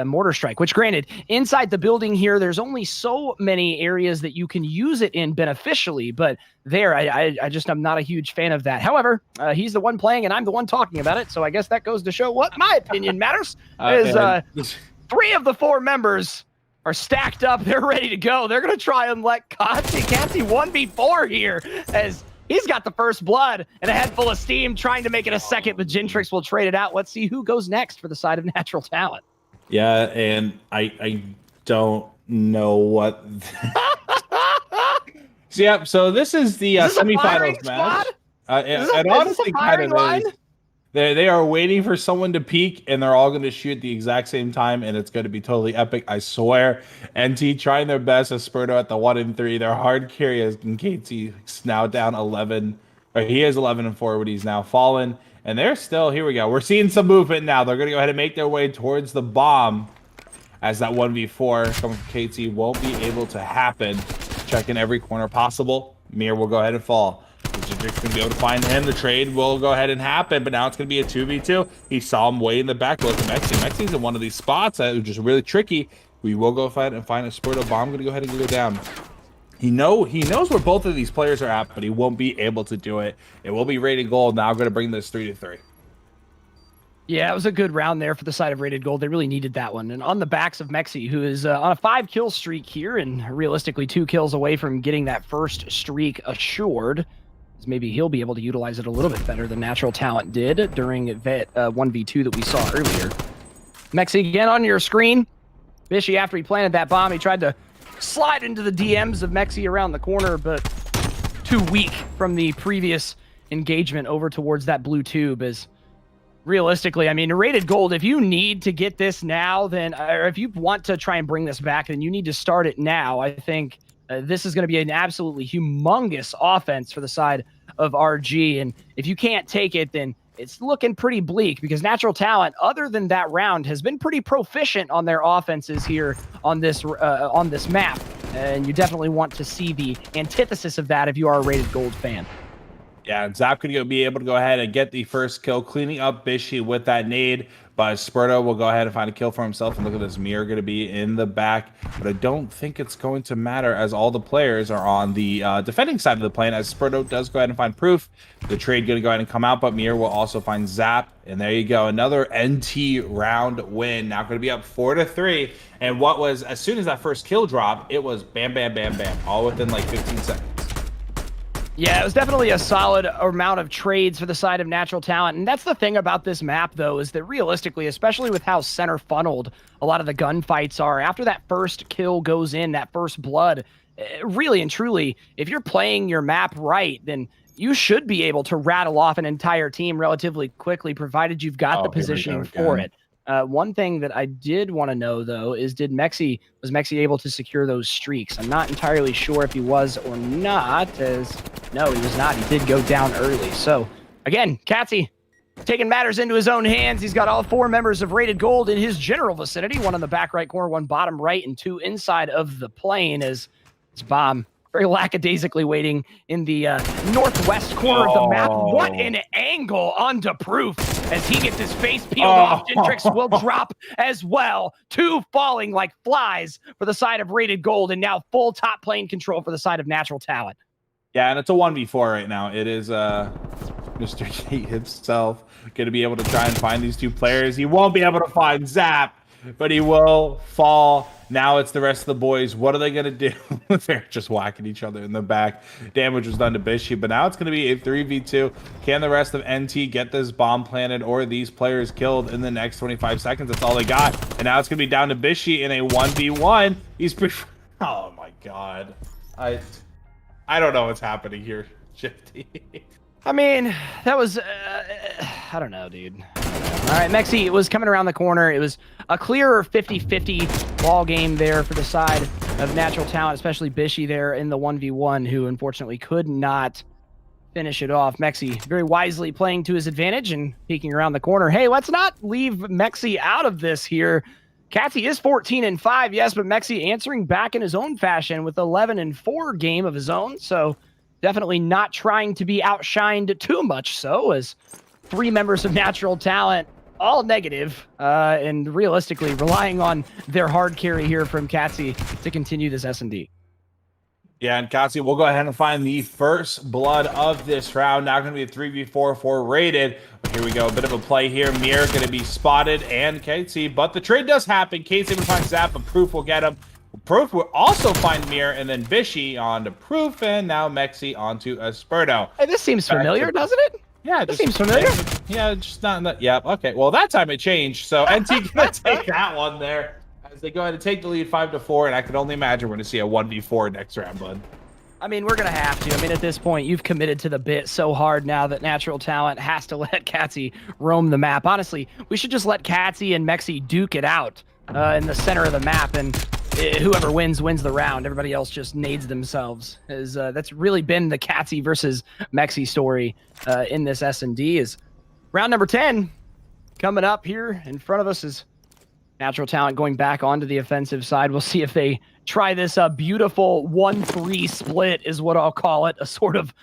mortar strike, which granted, inside the building here, there's only so many areas that you can use it in beneficially, but there, I just am not a huge fan of that. However, he's the one playing and I'm the one talking about it, so I guess that goes to show what my opinion matters. Is 3 of the 4 members are stacked up, they're ready to go. They're going to try and let Katsy 1v4 here, as he's got the first blood and a head full of steam, trying to make it a second, but Jintrix will trade it out. Let's see who goes next for the side of Natural Talent. Yeah, and I don't know what. So, yeah, so this is the semifinals match. And honestly, kind of is. They are waiting for someone to peek, and they're all going to shoot at the exact same time, and it's going to be totally epic, I swear. NT trying their best as Spurto at the 1 and 3. Their hard carry is KT's now down 11. Or he is 11 and 4, but he's now fallen. And they're still, here we go. We're seeing some movement now. They're going to go ahead and make their way towards the bomb, as that 1v4 coming from KT won't be able to happen. Checking every corner possible. Mir will go ahead and fall. Jintrix going to be able to find him. The trade will go ahead and happen, but now it's going to be a 2v2. He saw him way in the back. Look at Mexi. Mexi's in one of these spots that was just really tricky. We will go find a Spurto bomb. Going to go ahead and go down. He knows where both of these players are at, but he won't be able to do it. It will be Rated Gold. Now going to bring this 3-3. Yeah, it was a good round there for the side of Rated Gold. They really needed that one. And on the backs of Mexi, who is on a 5-kill streak here and realistically 2 kills away from getting that first streak assured. Maybe he'll be able to utilize it a little bit better than Natural Talent did during that 1v2 that we saw earlier. Mexi, again on your screen. Bishy, after he planted that bomb, he tried to slide into the DMs of Mexi around the corner, but too weak from the previous engagement over towards that blue tube. As realistically, I mean, Rated Gold, if you need to get this now, then, or if you want to try and bring this back, then you need to start it now. I think this is going to be an absolutely humongous offense for the side of RG. And if you can't take it, then it's looking pretty bleak, because Natural Talent, other than that round, has been pretty proficient on their offenses here on this map. And you definitely want to see the antithesis of that if you are a Rated Gold fan. Yeah, and Zap could be able to go ahead and get the first kill, cleaning up Bishy with that nade. But Spurto will go ahead and find a kill for himself. And look at this, Mir going to be in the back. But I don't think it's going to matter, as all the players are on the defending side of the plane, as Spurto does go ahead and find Proof. The trade going to go ahead and come out, but Mir will also find Zap. And there you go, another NT round win. Now going to be up 4-3. And what was, as soon as that first kill dropped, it was bam, bam, bam, bam, all within like 15 seconds. Yeah, it was definitely a solid amount of trades for the side of Natural Talent. And that's the thing about this map, though, is that realistically, especially with how center funneled a lot of the gunfights are, after that first kill goes in, that first blood, really and truly, if you're playing your map right, then you should be able to rattle off an entire team relatively quickly, provided you've got the positioning for it. One thing that I did want to know, though, is was Mexi able to secure those streaks? I'm not entirely sure if he was or not, no, he was not. He did go down early. So, again, Catsy taking matters into his own hands. He's got all 4 members of Rated Gold in his general vicinity, 1 on the back right corner, 1 bottom right, and 2 inside of the plane, as it's Bomb very lackadaisically waiting in the northwest corner of the map. What an angle onto Proof as he gets his face peeled off. Gentrix will drop as well. 2 falling like flies for the side of Rated Gold, and now full top plane control for the side of Natural Talent. Yeah, and it's a 1v4 right now. It is Mr. Kate himself going to be able to try and find these 2 players. He won't be able to find Zap, but he will fall. Now it's the rest of the boys. What are they going to do? They're just whacking each other in the back. Damage was done to Bishy, but now it's going to be a 3v2. Can the rest of NT get this bomb planted or these players killed in the next 25 seconds? That's all they got. And now it's going to be down to Bishy in a 1v1. He's pretty... Oh, my God. I don't know what's happening here, Shifty. I mean, that was... I don't know, dude. All right, Mexi was coming around the corner. It was a clearer 50-50 ball game there for the side of Natural Talent, especially Bishy there in the 1v1, who unfortunately could not finish it off. Mexi very wisely playing to his advantage and peeking around the corner. Hey, let's not leave Mexi out of this here. Catsy is 14-5, yes, but Mexi answering back in his own fashion with 11-4 game of his own. So definitely not trying to be outshined too much so, as 3 members of Natural Talent, all negative, and realistically relying on their hard carry here from Catsy to continue this S&D. Yeah, and Catsy will go ahead and find the first blood of this round. Now going to be a 3v4 for Rated. But here we go, a bit of a play here. Mir going to be spotted, and Catsy, but the trade does happen. Catsy will find Zap, but Proof will get him. Proof will also find Mir, and then Bishy onto Proof, and now Mexi onto Esperto. Hey, this seems familiar, doesn't it? Yeah, this seems familiar. Yeah, just not that. Yeah, okay. Well, that time it changed. So NT gonna take that one there as they go ahead and take the lead 5-4, and I can only imagine we're gonna see a 1v4 next round, bud. I mean, we're gonna have to. I mean, at this point, you've committed to the bit so hard now that Natural Talent has to let Catsy roam the map. Honestly, we should just let Catsy and Mexi duke it out in the center of the map, and whoever wins the round. Everybody else just nades themselves. That's really been the Catsy versus Mexi story in this S&D. Is round number 10 coming up here in front of us is Natural Talent going back onto the offensive side. We'll see if they try this beautiful 1-3 split is what I'll call it, a sort of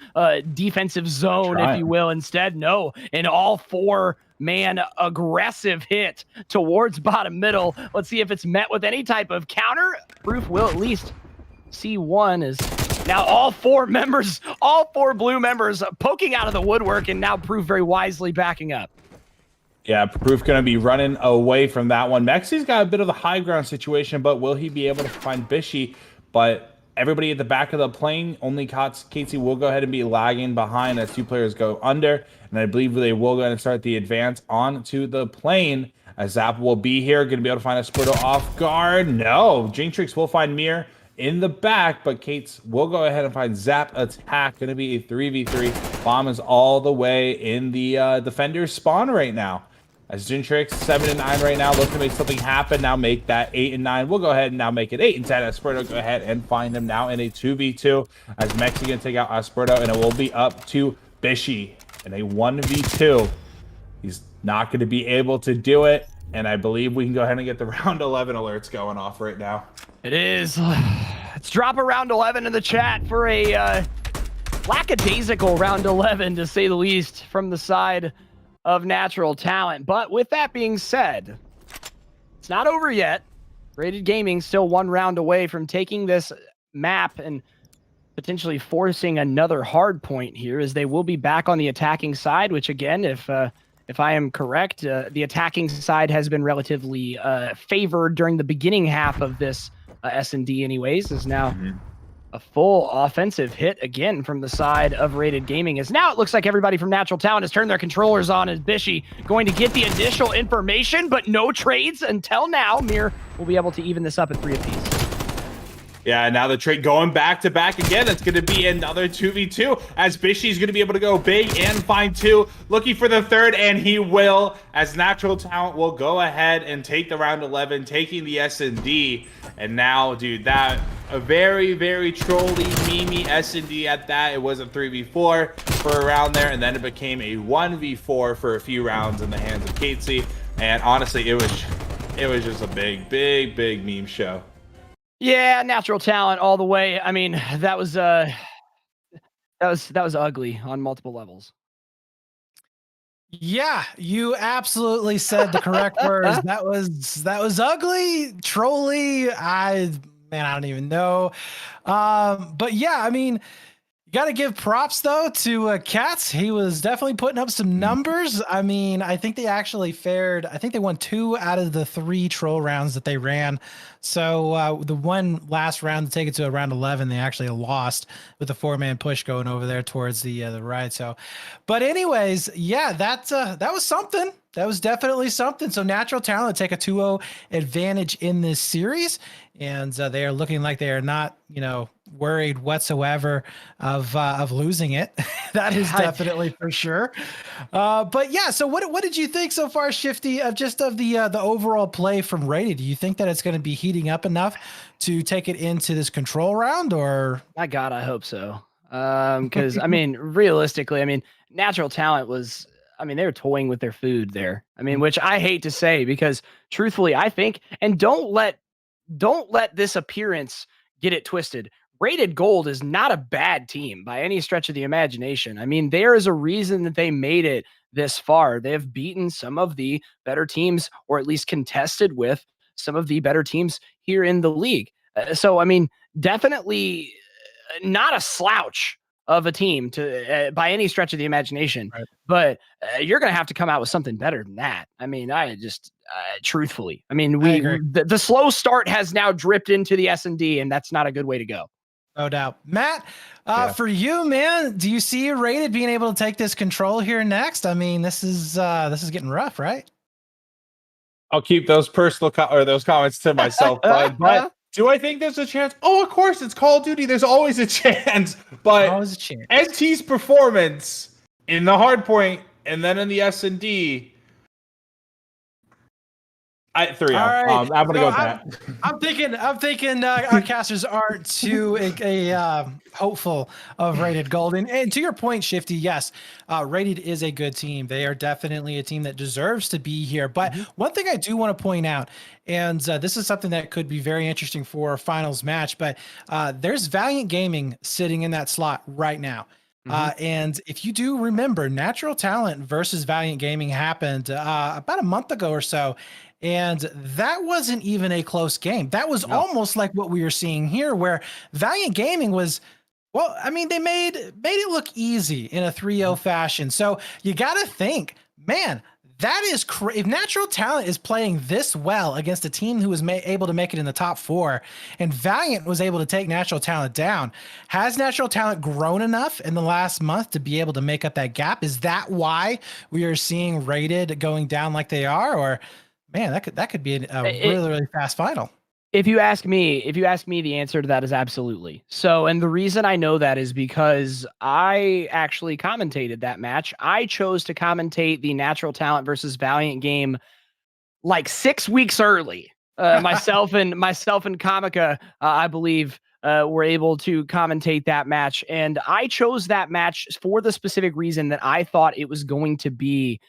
defensive zone, if you will. Instead, no, an all 4-man aggressive hit towards bottom middle. Let's see if it's met with any type of counter. Proof will at least see one, is now all 4 blue members poking out of the woodwork, and now Proof very wisely backing up. Yeah, Proof going to be running away from that one. Mexi's got a bit of a high ground situation, but will he be able to find Bishy? But everybody at the back of the plane, only Catsy will go ahead and be lagging behind as 2 players go under. And I believe they will go ahead and start the advance onto the plane, as Zap will be here, going to be able to find a Squirtle off guard. No, Jintrix will find Mir in the back, but Kates will go ahead and find Zap attack. Going to be a 3v3. Bomb is all the way in the defender's spawn right now. As Gintrix 7 and 9 right now, look to make something happen. Now make that 8 and 9. We'll go ahead and now make it 8 and 10. Esperto go ahead and find him now in a 2v2 as Mexi gonna take out Esperto, and it will be up to Bishy in a 1v2. He's not going to be able to do it, and I believe we can go ahead and get the round 11 alerts going off right now. It is. Let's drop a round 11 in the chat for a lackadaisical round 11, to say the least, from the side of Natural Talent. But with that being said, it's not over yet. Rated Gaming still one round away from taking this map and potentially forcing another hard point here, as they will be back on the attacking side, which again, if I am correct, the attacking side has been relatively favored during the beginning half of this S&D anyways, is now a full offensive hit again from the side of Rated Gaming. As now it looks like everybody from Natural Talent has turned their controllers on, as Bishy going to get the initial information, but no trades until now. Mir will be able to even this up at 3 apiece. Yeah, now the trade going back to back again. It's going to be another 2v2 as Bishy's going to be able to go big and find 2. Looking for the 3rd, and he will, as Natural Talent will go ahead and take the round 11, taking the S&D. And now, dude, that a very, very trolly, memey S&D at that. It was a 3v4 for a round there, and then it became a 1v4 for a few rounds in the hands of Catesy. And honestly, it was just a big, big, big meme show. Yeah, Natural Talent all the way. I mean, that was ugly on multiple levels. Yeah, you absolutely said the correct words. That was ugly, trolly. I don't even know. But yeah, I mean, you got to give props though to Cats. He was definitely putting up some numbers. I mean, I think they actually fared. I think they won 2 out of the 3 troll rounds that they ran. So the one last round to take it to a round 11, they actually lost with the 4-man push going over there towards the right. So, but anyways, yeah, that was something. That was definitely something. So Natural Talent take a 2-0 advantage in this series, and they are looking like they are not, worried whatsoever of losing it. That is definitely for sure. But yeah, so what did you think so far, Shifty, of the overall play from Rated? Do you think that it's going to be heating up enough to take it into this control round, or? My God, I hope so. Because I mean, realistically, Natural Talent was. They were toying with their food there. Which I hate to say, because truthfully, I think, and don't let this appearance get it twisted. Rated Gold is not a bad team by any stretch of the imagination. There is a reason that they made it this far. They have beaten some of the better teams, or at least contested with some of the better teams here in the league. So, definitely not a slouch of a team to by any stretch of the imagination, right. But you're going to have to come out with something better than that. Truthfully, the slow start has now dripped into the S&D, and that's not a good way to go. No doubt. Matt, for you, man, do you see Rated being able to take this control here next? This is getting rough, right? I'll keep those those comments to myself, but do I think there's a chance? Oh, of course, it's Call of Duty. There's always a chance. But always a chance. NT's performance in the hard point and then in the S&D, 3. Right. I'm gonna go with that. I'm thinking our casters aren't too hopeful of Rated Gold. And to your point, Shifty, yes, Rated is a good team. They are definitely a team that deserves to be here. But one thing I do want to point out, and this is something that could be very interesting for a finals match, but there's Valiant Gaming sitting in that slot right now. And if you do remember, Natural Talent versus Valiant Gaming happened about a month ago or so. And that wasn't even a close game. That was almost like what we are seeing here, where Valiant Gaming was, they made it look easy in a 3-0 fashion. So you got to think, man, that is if Natural Talent is playing this well against a team who was able to make it in the top 4, and Valiant was able to take Natural Talent down, has Natural Talent grown enough in the last month to be able to make up that gap? Is that why we are seeing Rated going down like they are? Or man, that could be a really, really fast final. If you ask me, the answer to that is absolutely. So, and the reason I know that is because I actually commentated that match. I chose to commentate the Natural Talent versus Valiant game like 6 weeks early. Myself and Comica, I believe, were able to commentate that match, and I chose that match for the specific reason that I thought it was going to be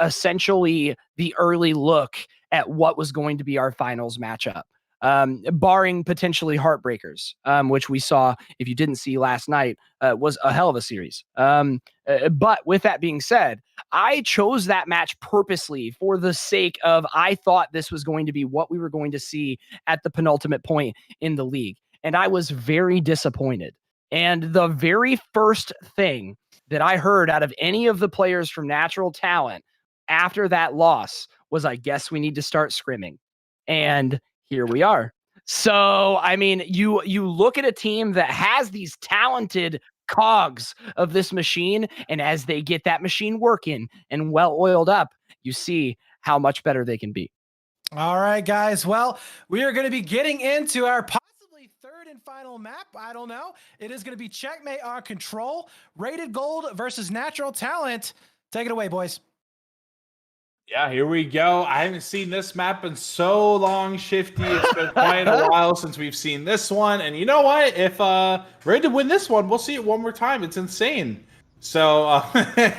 essentially the early look at what was going to be our finals matchup. Barring potentially heartbreakers, which we saw, if you didn't see last night, was a hell of a series. But with that being said, I chose that match purposely for the sake of I thought this was going to be what we were going to see at the penultimate point in the league. And I was very disappointed. And the very first thing that I heard out of any of the players from Natural Talent after that loss was, I guess we need to start scrimming. And here we are. So, I mean, you look at a team that has these talented cogs of this machine, and as they get that machine working and well oiled up, you see how much better they can be. All right, guys. Well, we are going to be getting into our possibly third and final map. I don't know. It is going to be Checkmate on Control. Rated Gold versus Natural Talent. Take it away, boys. Yeah, here we go. I haven't seen this map in so long, Shifty. It's been quite a while since we've seen this one. And you know what? If ready to win this one, we'll see it one more time. It's insane. So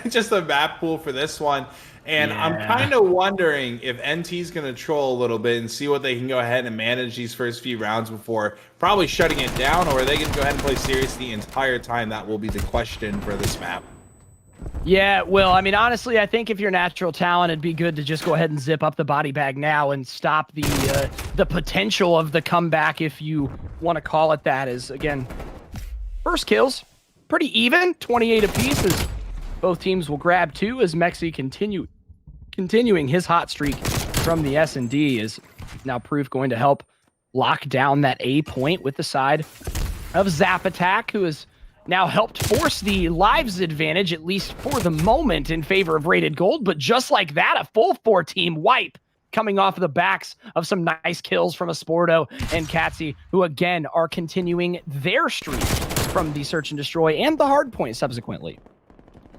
just a map pool for this one. And yeah. I'm kind of wondering if NT's going to troll a little bit and see what they can go ahead and manage these first few rounds before probably shutting it down. Or are they going to go ahead and play serious the entire time? That will be the question for this map. Yeah, well, I mean, honestly, I think if you're Natural Talent, it'd be good to just go ahead and zip up the body bag now and stop the potential of the comeback, if you want to call it that. Is again, first kills, pretty even, 28 apiece. As both teams will grab 2 as Mexi continuing his hot streak from the S&D is now Proof going to help lock down that A point with the side of Zap Attack, who is now helped force the lives advantage, at least for the moment, in favor of Rated Gold. But just like that, a full 4-team wipe coming off of the backs of some nice kills from a Sporto and Katsy, who again are continuing their streak from the Search and Destroy and the hard point subsequently.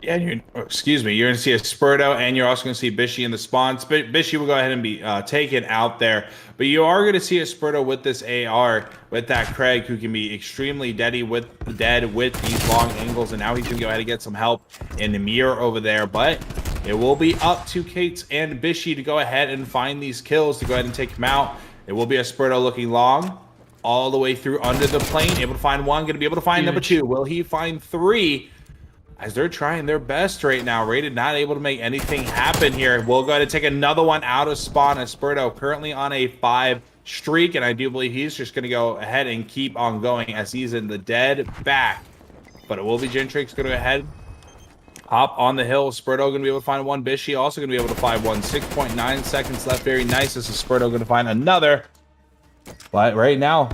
Yeah, you're going to see a Spurto, and you're also going to see Bishy in the spawns. Bishy will go ahead and be taken out there. But you are going to see a Spurto with this AR, with that Craig, who can be extremely dead with these long angles. And now he's going to go ahead and get some help in the mirror over there. But it will be up to Kates and Bishy to go ahead and find these kills, to go ahead and take him out. It will be a Spurto looking long, all the way through under the plane. Able to find one, going to be able to find number 2. Will he find 3? As they're trying their best right now. Rated not able to make anything happen here. We'll go ahead and take another one out of spawn. Spurto currently on a 5 streak, and I do believe he's just going to go ahead and keep on going as he's in the dead back. But it will be Gentrix going to go ahead, hop on the hill. Spurto going to be able to find one. Bishy also going to be able to find one. 6.9 seconds left. Very nice. This is Spurto going to find another. But right now,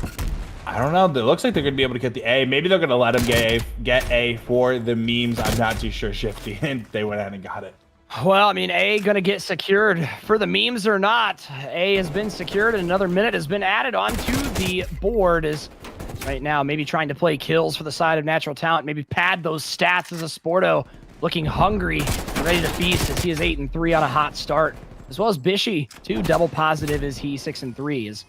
I don't know. It looks like they're going to be able to get the A. Maybe they're going to let him get A for the memes. I'm not too sure, Shifty. And they went ahead and got it. Well, I mean, A going to get secured for the memes or not. A has been secured, and another minute has been added onto the board. Is right now maybe trying to play kills for the side of Natural Talent. Maybe pad those stats as a Sporto looking hungry, ready to feast as he is 8-3 on a hot start. As well as Bishy, 2 double positive as he 6-3 is.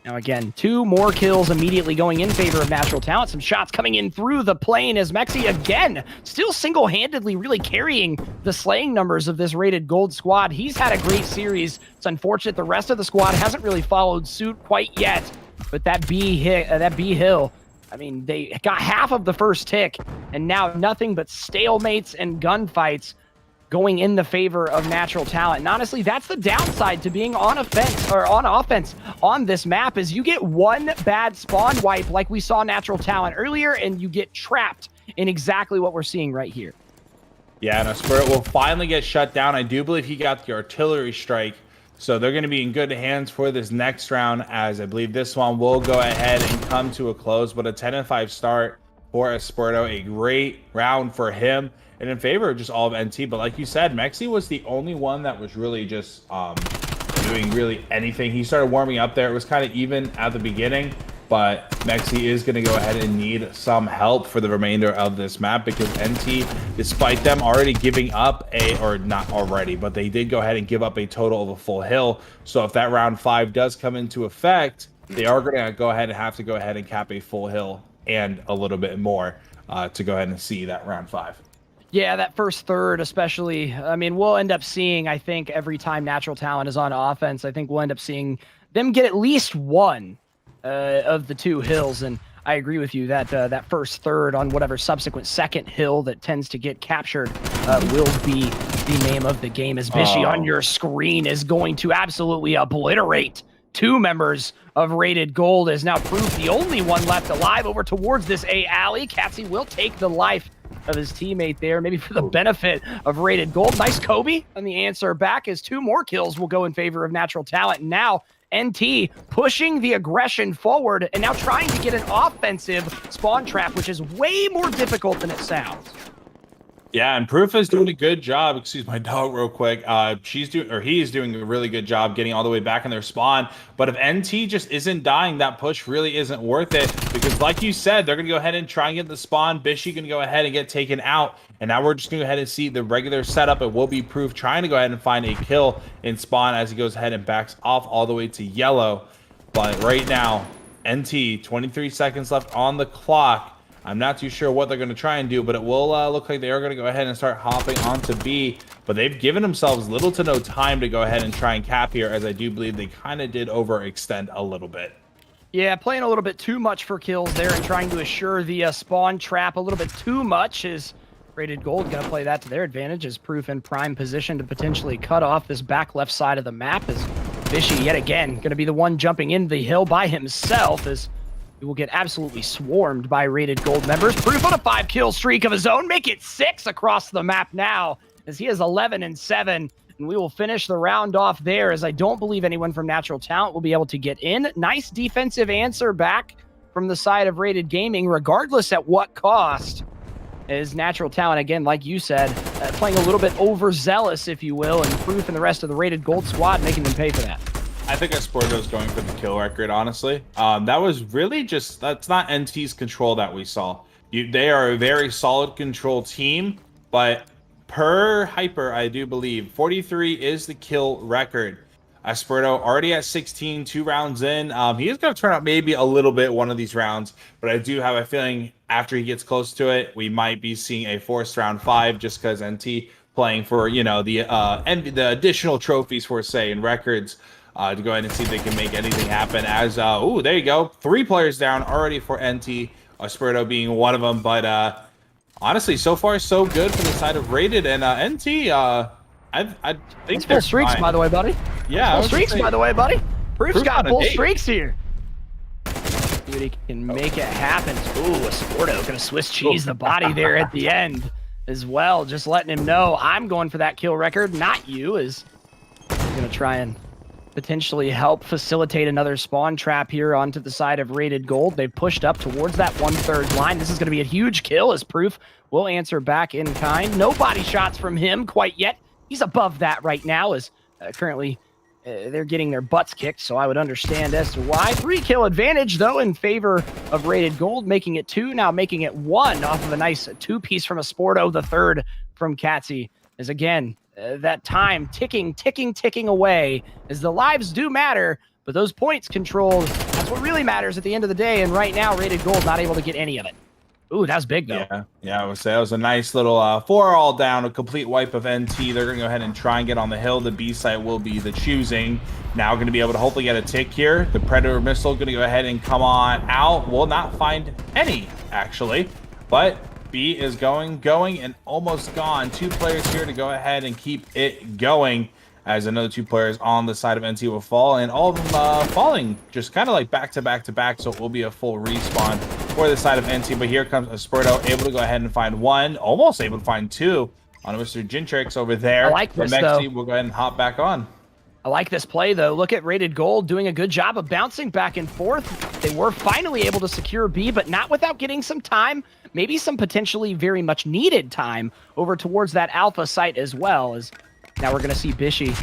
Now again, 2 more kills immediately going in favor of Natural Talent. Some shots coming in through the plane as Mexi again, still single-handedly really carrying the slaying numbers of this Rated Gold squad. He's had a great series. It's unfortunate the rest of the squad hasn't really followed suit quite yet. But that B hill, I mean, they got half of the first tick, and now nothing but stalemates and gunfights going in the favor of Natural Talent. And honestly, that's the downside to being on offense on this map, is you get one bad spawn wipe like we saw Natural Talent earlier, and you get trapped in exactly what we're seeing right here. Yeah, and Spirit will finally get shut down. I do believe he got the artillery strike, so they're going to be in good hands for this next round, as I believe this one will go ahead and come to a close. But a 10-5 start for Espirito, a great round for him, and in favor of just all of NT. But like you said, Mexi was the only one that was really just doing really anything. He started warming up there. It was kind of even at the beginning, but Mexi is going to go ahead and need some help for the remainder of this map because NT, despite them already giving up or not already, but they did go ahead and give up a total of a full hill. So if that round 5 does come into effect, they are going to go ahead and have to go ahead and cap a full hill and a little bit more to go ahead and see that round 5. Yeah, that first third especially, I mean, we'll end up seeing, I think, every time Natural Talent is on offense, I think we'll end up seeing them get at least one of the 2 hills. And I agree with you that that first third on whatever subsequent second hill that tends to get captured will be the name of the game, as Bishy on your screen is going to absolutely obliterate 2 members of Rated Gold, is now Proof the only one left alive over towards this A alley. Catsy will take the life of his teammate there, maybe for the benefit of Rated Gold. Nice Kobe on the answer back, as 2 more kills will go in favor of Natural Talent. Now NT pushing the aggression forward and now trying to get an offensive spawn trap, which is way more difficult than it sounds. Yeah, and Proof is doing a good job. Excuse my dog real quick. He's doing a really good job getting all the way back in their spawn. But if NT just isn't dying, that push really isn't worth it. Because like you said, they're going to go ahead and try and get the spawn. Bishy going to go ahead and get taken out. And now we're just going to go ahead and see the regular setup. It will be Proof trying to go ahead and find a kill in spawn as he goes ahead and backs off all the way to yellow. But right now, NT, 23 seconds left on the clock. I'm not too sure what they're going to try and do, but it will look like they are going to go ahead and start hopping onto B. But they've given themselves little to no time to go ahead and try and cap here, as I do believe they kind of did overextend a little bit. Yeah, playing a little bit too much for kills there and trying to assure the spawn trap a little bit too much. Is Rated Gold going to play that to their advantage, as Proof in prime position to potentially cut off this back left side of the map, as Bishy yet again going to be the one jumping in the hill by himself, as he will get absolutely swarmed by Rated Gold members. Proof on a 5-kill streak of his own, make it 6 across the map now, as he has 11 and 7. And we will finish the round off there, as I don't believe anyone from Natural Talent will be able to get in. Nice defensive answer back from the side of Rated Gaming, regardless at what cost. As Natural Talent, again, like you said, playing a little bit overzealous, if you will, and Proof and the rest of the Rated Gold squad making them pay for that. I think Esporto's going for the kill record, honestly. That was really just, that's not NT's control that we saw. They are a very solid control team, but per Hyper, I do believe 43 is the kill record. Esporto already at 16, 2 rounds in. He is going to turn out maybe a little bit one of these rounds, but I do have a feeling after he gets close to it, we might be seeing a forced round 5, just because NT playing for, you know, the additional trophies for, say, and records. To go ahead and see if they can make anything happen. As oh, there you go, 3 players down already for NT, Esporto being one of them. But honestly, so far so good for the side of Rated and NT. I think full streaks, fine. by the way, buddy. Yeah, full streaks, by the way, buddy. Proof's got full streaks here. See what he can make it happen. Ooh, Esporto gonna Swiss cheese the body there at the end as well. Just letting him know I'm going for that kill record, not you. Is gonna try and potentially help facilitate another spawn trap here onto the side of Rated Gold. They've pushed up towards that 1/3 line. This is going to be a huge kill, as Proof will answer back in kind. No body shots from him quite yet. He's above that right now, as currently they're getting their butts kicked, so I would understand as to why. 3-kill advantage, though, in favor of Rated Gold, making it 2, now making it 1 off of a nice 2-piece from Esporto, the 3rd from Catsy. As again, that time ticking away, as the lives do matter, but those points controlled, that's what really matters at the end of the day. And right now, Rated Gold not able to get any of it. Ooh, that was big, though. Yeah, I would say that was a nice little 4 all down, a complete wipe of NT. They're going to go ahead and try and get on the hill. The B site will be the choosing. Now going to be able to hopefully get a tick here. The Predator missile going to go ahead and come on out. Will not find any, actually, but B is going, and almost gone. 2 players here to go ahead and keep it going, as another 2 players on the side of NT will fall, and all of them falling just kind of like back to back, so it will be a full respawn for the side of NT. But here comes Esporto, able to go ahead and find 1, almost able to find 2 on Mr. Gintrix over there. I like this, though. We'll go ahead and hop back on. I like this play, though. Look at Rated Gold doing a good job of bouncing back and forth. They were finally able to secure B, but not without getting some time, maybe some potentially very much needed time over towards that alpha site as well. As now we're going to see Bishy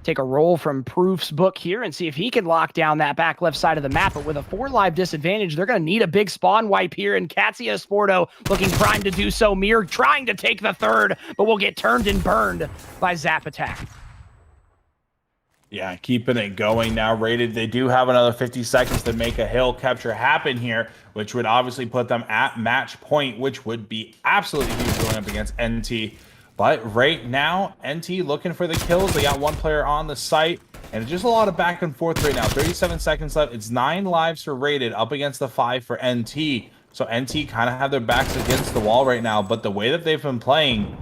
take a roll from Proof's book here and see if he can lock down that back left side of the map. But with a 4 live disadvantage, they're going to need a big spawn wipe here. And Katsia Sporto looking primed to do so. Mir trying to take the third, but will get turned and burned by Zap Attack. Yeah, keeping it going now. Rated, they do have another 50 seconds to make a hill capture happen here, which would obviously put them at match point, which would be absolutely huge going up against NT. But right now, NT looking for the kills. They got 1 player on the site, and it's just a lot of back and forth right now. 37 seconds left. It's 9 lives for Rated up against the 5 for NT. So NT kind of have their backs against the wall right now, but the way that they've been playing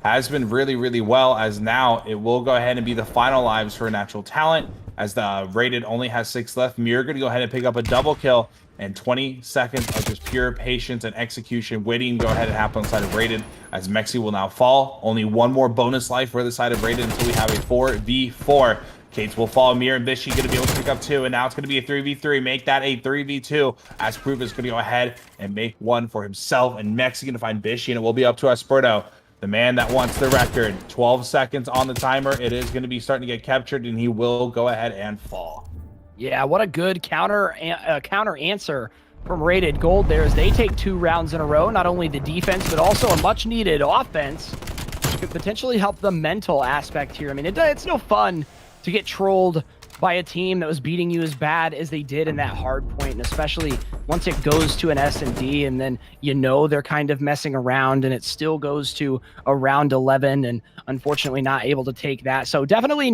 has been really, really well, as now it will go ahead and be the final lives for Natural Talent, as the Rated only has 6 left. Mir going to go ahead and pick up a double kill, and 20 seconds of just pure patience and execution waiting to go ahead and happen on the side of Rated, as Mexi will now fall. Only 1 more bonus life for the side of Rated until we have a 4v4. Kates will fall. Mir and Bishy going to be able to pick up 2, and now it's going to be a 3v3. Make that a 3v2, as Proof is going to go ahead and make 1 for himself, and Mexi going to find Bishy, and it will be up to Asperto, the man that wants the record. 12 seconds on the timer. It is going to be starting to get captured, and he will go ahead and fall. Yeah, what a good counter answer from Rated Gold there, as they take 2 rounds in a row. Not only the defense, but also a much-needed offense, which could potentially help the mental aspect here. I mean, it's no fun to get trolled by a team that was beating you as bad as they did in that hard point, and especially once it goes to an S&D, and then they're kind of messing around, and it still goes to a round 11, and unfortunately not able to take that. So definitely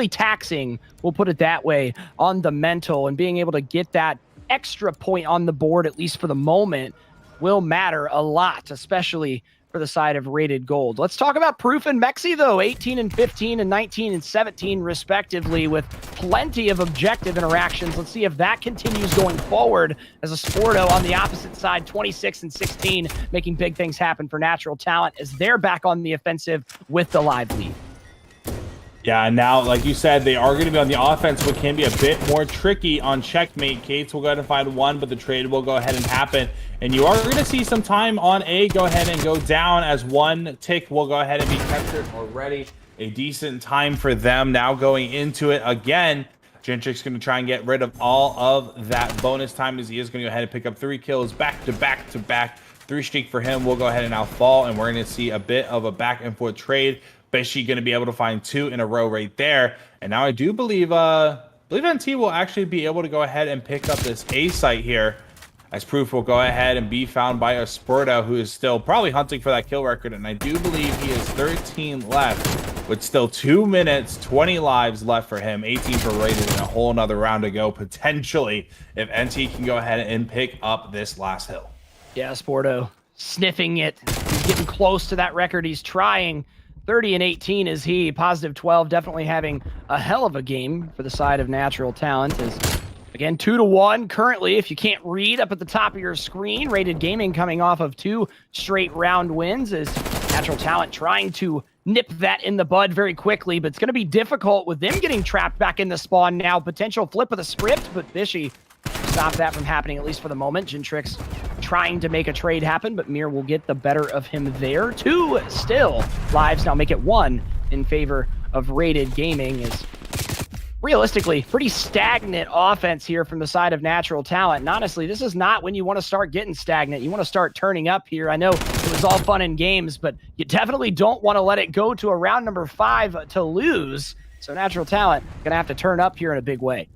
taxing, we'll put it that way, on the mental, and being able to get that extra point on the board, at least for the moment, will matter a lot, especially for the side of Rated Gold. Let's talk about Proof and Mexi, though. 18 and 15 and 19 and 17 respectively, with plenty of objective interactions. Let's see if that continues going forward, as a Sporto on the opposite side, 26 and 16, making big things happen for Natural Talent as they're back on the offensive with the live lead. Yeah, and now, like you said, they are going to be on the offense, but can be a bit more tricky on checkmate. Kates will go ahead and find 1, but the trade will go ahead and happen. And you are going to see some time on A go ahead and go down, as 1 tick will go ahead and be captured already. A decent time for them now going into it again. Gentrix going to try and get rid of all of that bonus time, as he is going to go ahead and pick up 3 kills back to back to back. 3 streak for him will go ahead and now fall, and we're going to see a bit of a back and forth trade. Bishy going to be able to find 2 in a row right there. And now I do believe NT will actually be able to go ahead and pick up this A site here, as Proof will go ahead and be found by Asperto, who is still probably hunting for that kill record. And I do believe he has 13 left, with still 2 minutes, 20 lives left for him, 18 for Rated, and a whole nother round to go, potentially, if NT can go ahead and pick up this last hill. Yeah, Sporto sniffing it. He's getting close to that record. He's trying. 30 and 18 is he. Positive 12, definitely having a hell of a game for the side of Natural Talent. Is again 2-1 currently, if you can't read up at the top of your screen. Rated Gaming coming off of 2 straight round wins, as Natural Talent trying to nip that in the bud very quickly, but it's going to be difficult with them getting trapped back in the spawn now. Potential flip of the script, but Bishy stop that from happening, at least for the moment. Gentrix trying to make a trade happen, but Mir will get the better of him there. 2 still lives now make it 1 in favor of Rated Gaming. Is realistically pretty stagnant offense here from the side of Natural Talent. And honestly, this is not when you want to start getting stagnant. You want to start turning up here. I know it was all fun and games, but you definitely don't want to let it go to a round number 5 to lose. So Natural Talent gonna have to turn up here in a big way.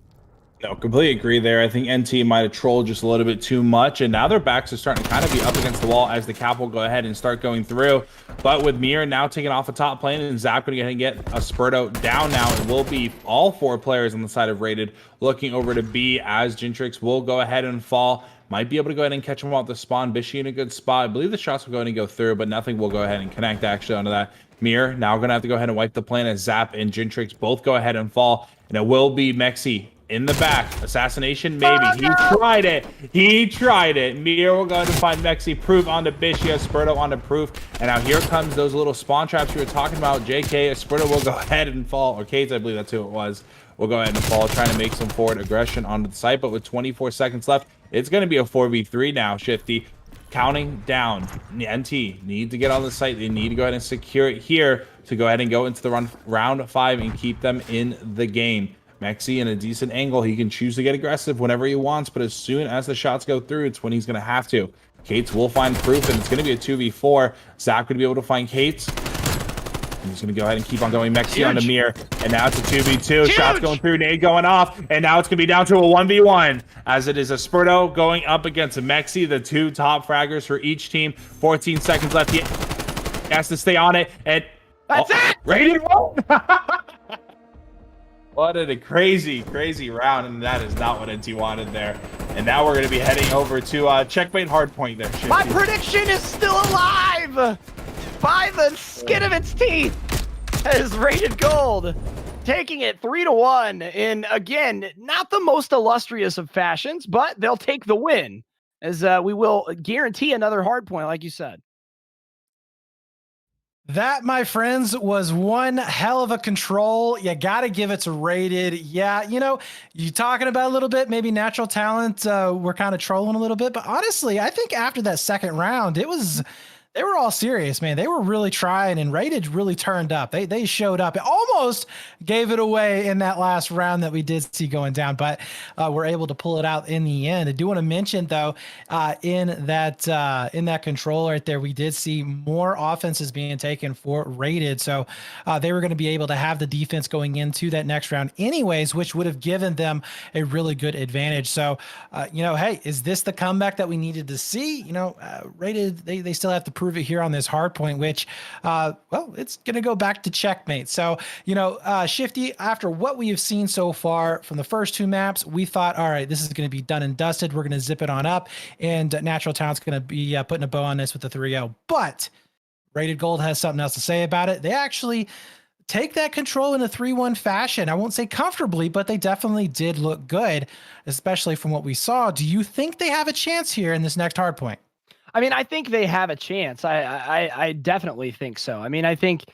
No, completely agree there. I think NT might have trolled just a little bit too much, and now their backs are starting to kind of be up against the wall as the cap will go ahead and start going through. But with Mir now taking off a top plane, and Zap going to go ahead and get a Spurto down now, it will be all 4 players on the side of Rated looking over to B, as Gentrix will go ahead and fall. Might be able to go ahead and catch him off the spawn. Bishy in a good spot. I believe the shots will go ahead and go through, but nothing will go ahead and connect actually onto that. Mir now going to have to go ahead and wipe the plane, as Zap and Gentrix both go ahead and fall. And it will be Mexi in the back. Assassination, maybe. He tried it. He tried it. Mir will go ahead and find Mexi. Proof onto Bishy. Asperto onto Proof. And now here comes those little spawn traps we were talking about. JK, Asperto will go ahead and fall. Or Kates, I believe that's who it was. Will go ahead and fall, trying to make some forward aggression onto the site. But with 24 seconds left, it's going to be a 4v3 now, Shifty. Counting down. NT need to get on the site. They need to go ahead and secure it here. to go ahead and go into the round 5 and keep them in the game. Mexi in a decent angle. He can choose to get aggressive whenever he wants, but as soon as the shots go through, it's when he's going to have to. Kates will find Proof, and it's going to be a 2v4. Zap going to be able to find Kates. He's going to go ahead and keep on going. Mexi on the mirror, and now it's a 2v2. Shots going through, nade going off, and now it's going to be down to a 1v1, as it is a Spurto going up against Mexi, the 2 top fraggers for each team. 14 seconds left. He has to stay on it, and that's it! Rated won! What a crazy round, and that is not what NT wanted there. And now we're going to be heading over to checkmate hardpoint there. Shifty. My prediction is still alive by the skin of its teeth as Rated Gold taking it 3-1 in, again, not the most illustrious of fashions, but they'll take the win, as we will guarantee another hardpoint, like you said. That, my friends, was one hell of a control. You got to give it to Rated. Yeah, you know, you talking about a little bit, maybe natural talent. We're kind of trolling a little bit, but honestly, I think after that second round, they were all serious, man. They were really trying, and Rated really turned up. They showed up. It almost gave it away in that last round that we did see going down, but we're able to pull it out in the end. I do want to mention, though, in that control right there, we did see more offenses being taken for Rated, so they were going to be able to have the defense going into that next round anyways, which would have given them a really good advantage. So, you know, hey, is this the comeback that we needed to see? You know, Rated, they still have to prove it here on this hard point, which, well, it's going to go back to checkmate. So, you know, Shifty, after what we have seen so far from the first 2 maps, we thought, all right, this is going to be done and dusted. We're going to zip it on up, and Natural Talent's going to be putting a bow on this with the 3-0. But Rated Gold has something else to say about it. They actually take that control in a 3-1 fashion. I won't say comfortably, but they definitely did look good, especially from what we saw. Do you think they have a chance here in this next hard point? I mean, I think they have a chance. I definitely think so. I mean, I think,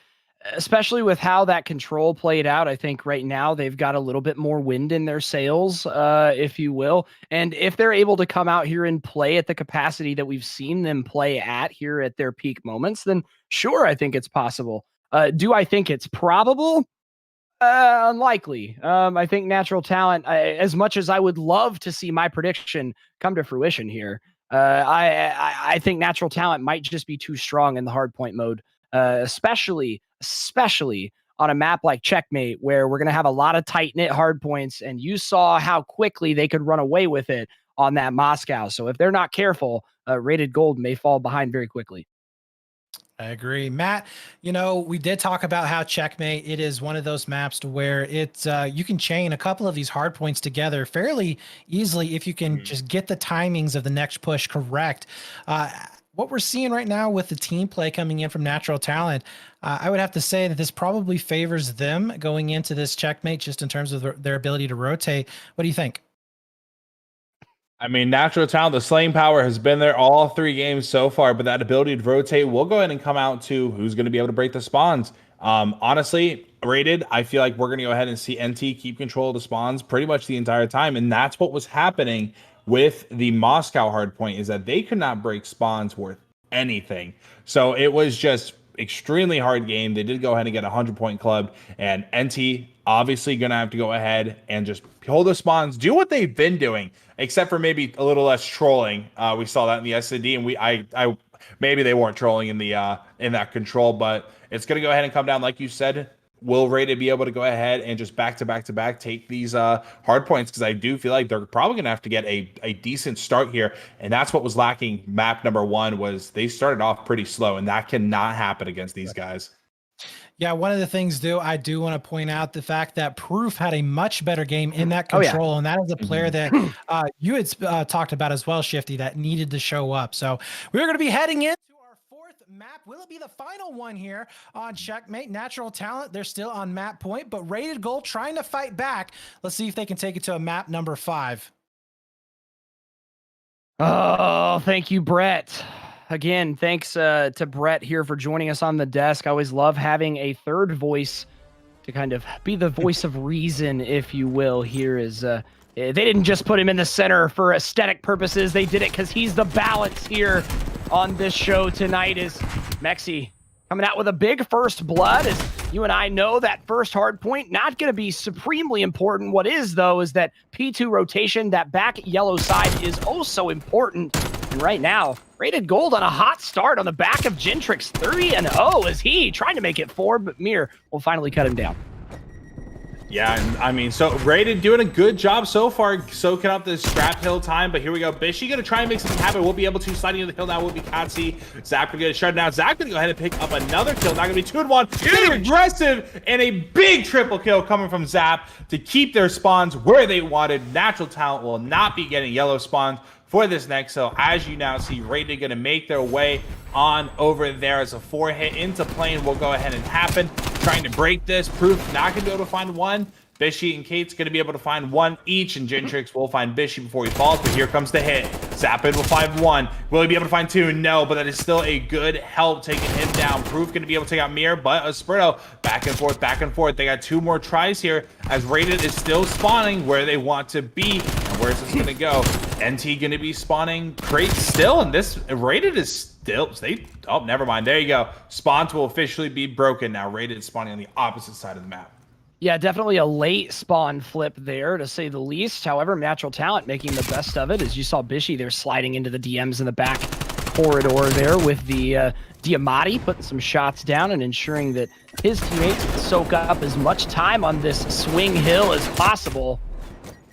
especially with how that control played out, I think right now they've got a little bit more wind in their sails, if you will. And if they're able to come out here and play at the capacity that we've seen them play at here at their peak moments, then sure, I think it's possible. Do I think it's probable? Unlikely. I think Natural Talent, as much as I would love to see my prediction come to fruition here, I think Natural Talent might just be too strong in the hardpoint mode, especially on a map like Checkmate, where we're going to have a lot of tight-knit hardpoints, and you saw how quickly they could run away with it on that Moscow. So if they're not careful, Rated Gold may fall behind very quickly. I agree. Matt, you know, we did talk about how Checkmate, it is one of those maps to where it's you can chain a couple of these hard points together fairly easily if you can just get the timings of the next push correct. What we're seeing right now with the team play coming in from Natural Talent, I would have to say that this probably favors them going into this Checkmate just in terms of their ability to rotate. What do you think? I mean, Natural Talent, the slaying power has been there all 3 games so far, but that ability to rotate will go ahead and come out to who's going to be able to break the spawns. Honestly, Rated, I feel like we're going to go ahead and see NT keep control of the spawns pretty much the entire time, and that's what was happening with the Moscow hardpoint, is that they could not break spawns worth anything. So it was just extremely hard game. They did go ahead and get a 100-point club, and NT obviously going to have to go ahead and just hold the spawns, do what they've been doing, except for maybe a little less trolling. We saw that in the S&D, and I maybe they weren't trolling in the in that control, but it's going to go ahead and come down, like you said. Will Rated be able to go ahead and just back to back take these hard points? Because I do feel like they're probably going to have to get a decent start here, and that's what was lacking. Map number 1 was they started off pretty slow, and that cannot happen against these guys. Yeah, one of the things, I do want to point out the fact that Proof had a much better game in that control, and that is a player that you had talked about as well, Shifty, that needed to show up. So we're going to be heading into our 4th map. Will it be the final one here on Checkmate? Natural Talent, they're still on map point, but Rated Gold trying to fight back. Let's see if they can take it to a map number 5. Oh, thank you, Brett. Again, thanks to Brett here for joining us on the desk. I always love having a third voice to kind of be the voice of reason, if you will. Here is they didn't just put him in the center for aesthetic purposes. They did it because he's the balance here on this show tonight. Is Mexi coming out with a big first blood. As you and I know, that first hard point not going to be supremely important. What is, though, is that P2 rotation, that back yellow side, is oh so important. And right now, Rated Gold on a hot start on the back of Gentrix, 3-0 as he trying to make it 4, but Mir will finally cut him down. Yeah, and I mean, so Rated doing a good job so far, soaking up this scrap hill time. But here we go. Bishy gonna try and make something happen. We'll be able to sliding into the hill now. Will be Katsi. Zap gonna get shut down. Zap gonna go ahead and pick up another kill. Not gonna be 2-1. Getting aggressive, and a big triple kill coming from Zap to keep their spawns where they wanted. Natural Talent will not be getting yellow spawns for this next hill. As you now see, Rated gonna make their way on over there as a 4-hit into plane will go ahead and happen. Trying to break this. Proof not gonna be able to find one. Bishy and Kate's gonna be able to find one each, and Gentrix will find Bishy before he falls, but here comes the hit. Zapid will find one. Will he be able to find two? No, but that is still a good help taking him down. Proof gonna be able to take out Mir, but Esperto back and forth, back and forth. They got 2 more tries here as Rated is still spawning where they want to be. And where's this gonna go? NT gonna be spawning crate still, and this Rated is still oh, never mind. There you go. Spawns will officially be broken now. Rated spawning on the opposite side of the map. Yeah, definitely a late spawn flip there, to say the least. However, Natural Talent making the best of it. As you saw Bishy there sliding into the DMs in the back corridor there with the Diamati, putting some shots down and ensuring that his teammates soak up as much time on this swing hill as possible.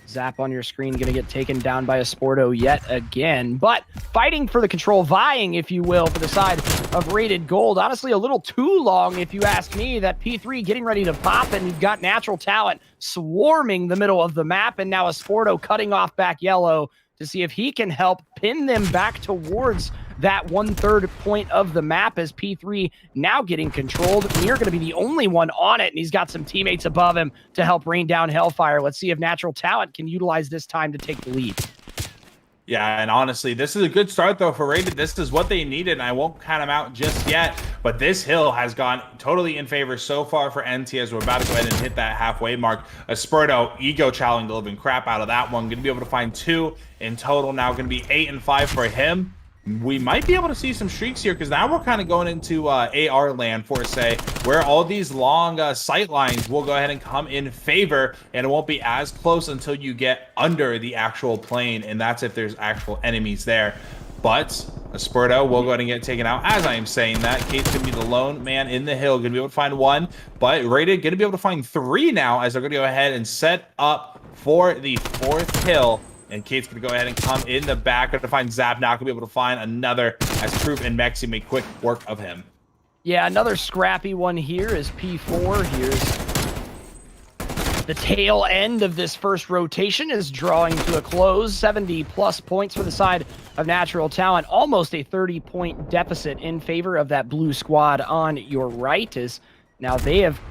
Zap on your screen going to get taken down by a Sporto yet again, but fighting for the control, vying, if you will, for the side of Rated Gold. Honestly, a little too long, if you ask me. That P3 getting ready to pop, and you've got Natural Talent swarming the middle of the map, and now a Sporto cutting off back yellow to see if he can help pin them back towards that 1/3 point of the map, as P3 now getting controlled. Mir going to be the only one on it, and he's got some teammates above him to help rain down Hellfire. Let's see if Natural Talent can utilize this time to take the lead. Yeah, and honestly, this is a good start, though, for Rated. This is what they needed, and I won't count them out just yet. But this hill has gone totally in favor so far for NT, as we're about to go ahead and hit that halfway mark. Esperto, ego challenging the living crap out of that one. Going to be able to find 2 in total now. Going to be 8 and 5 for him. We might be able to see some streaks here, because now we're kind of going into AR land, for say, where all these long sight lines will go ahead and come in favor, and it won't be as close until you get under the actual plane, and that's if there's actual enemies there. But Esperto will go ahead and get taken out. As I am saying that, Kate's going to be the lone man in the hill, going to be able to find 1, but Rated going to be able to find 3 now, as they're going to go ahead and set up for the 4th hill. And Kate's going to go ahead and come in the back. Going to find Zap now. Going to be able to find another, as Proof and Mexi make quick work of him. Yeah, another scrappy one here is P4. Here's the tail end of this first rotation is drawing to a close. 70+ points for the side of Natural Talent. Almost a 30-point deficit in favor of that blue squad on your right. As now they have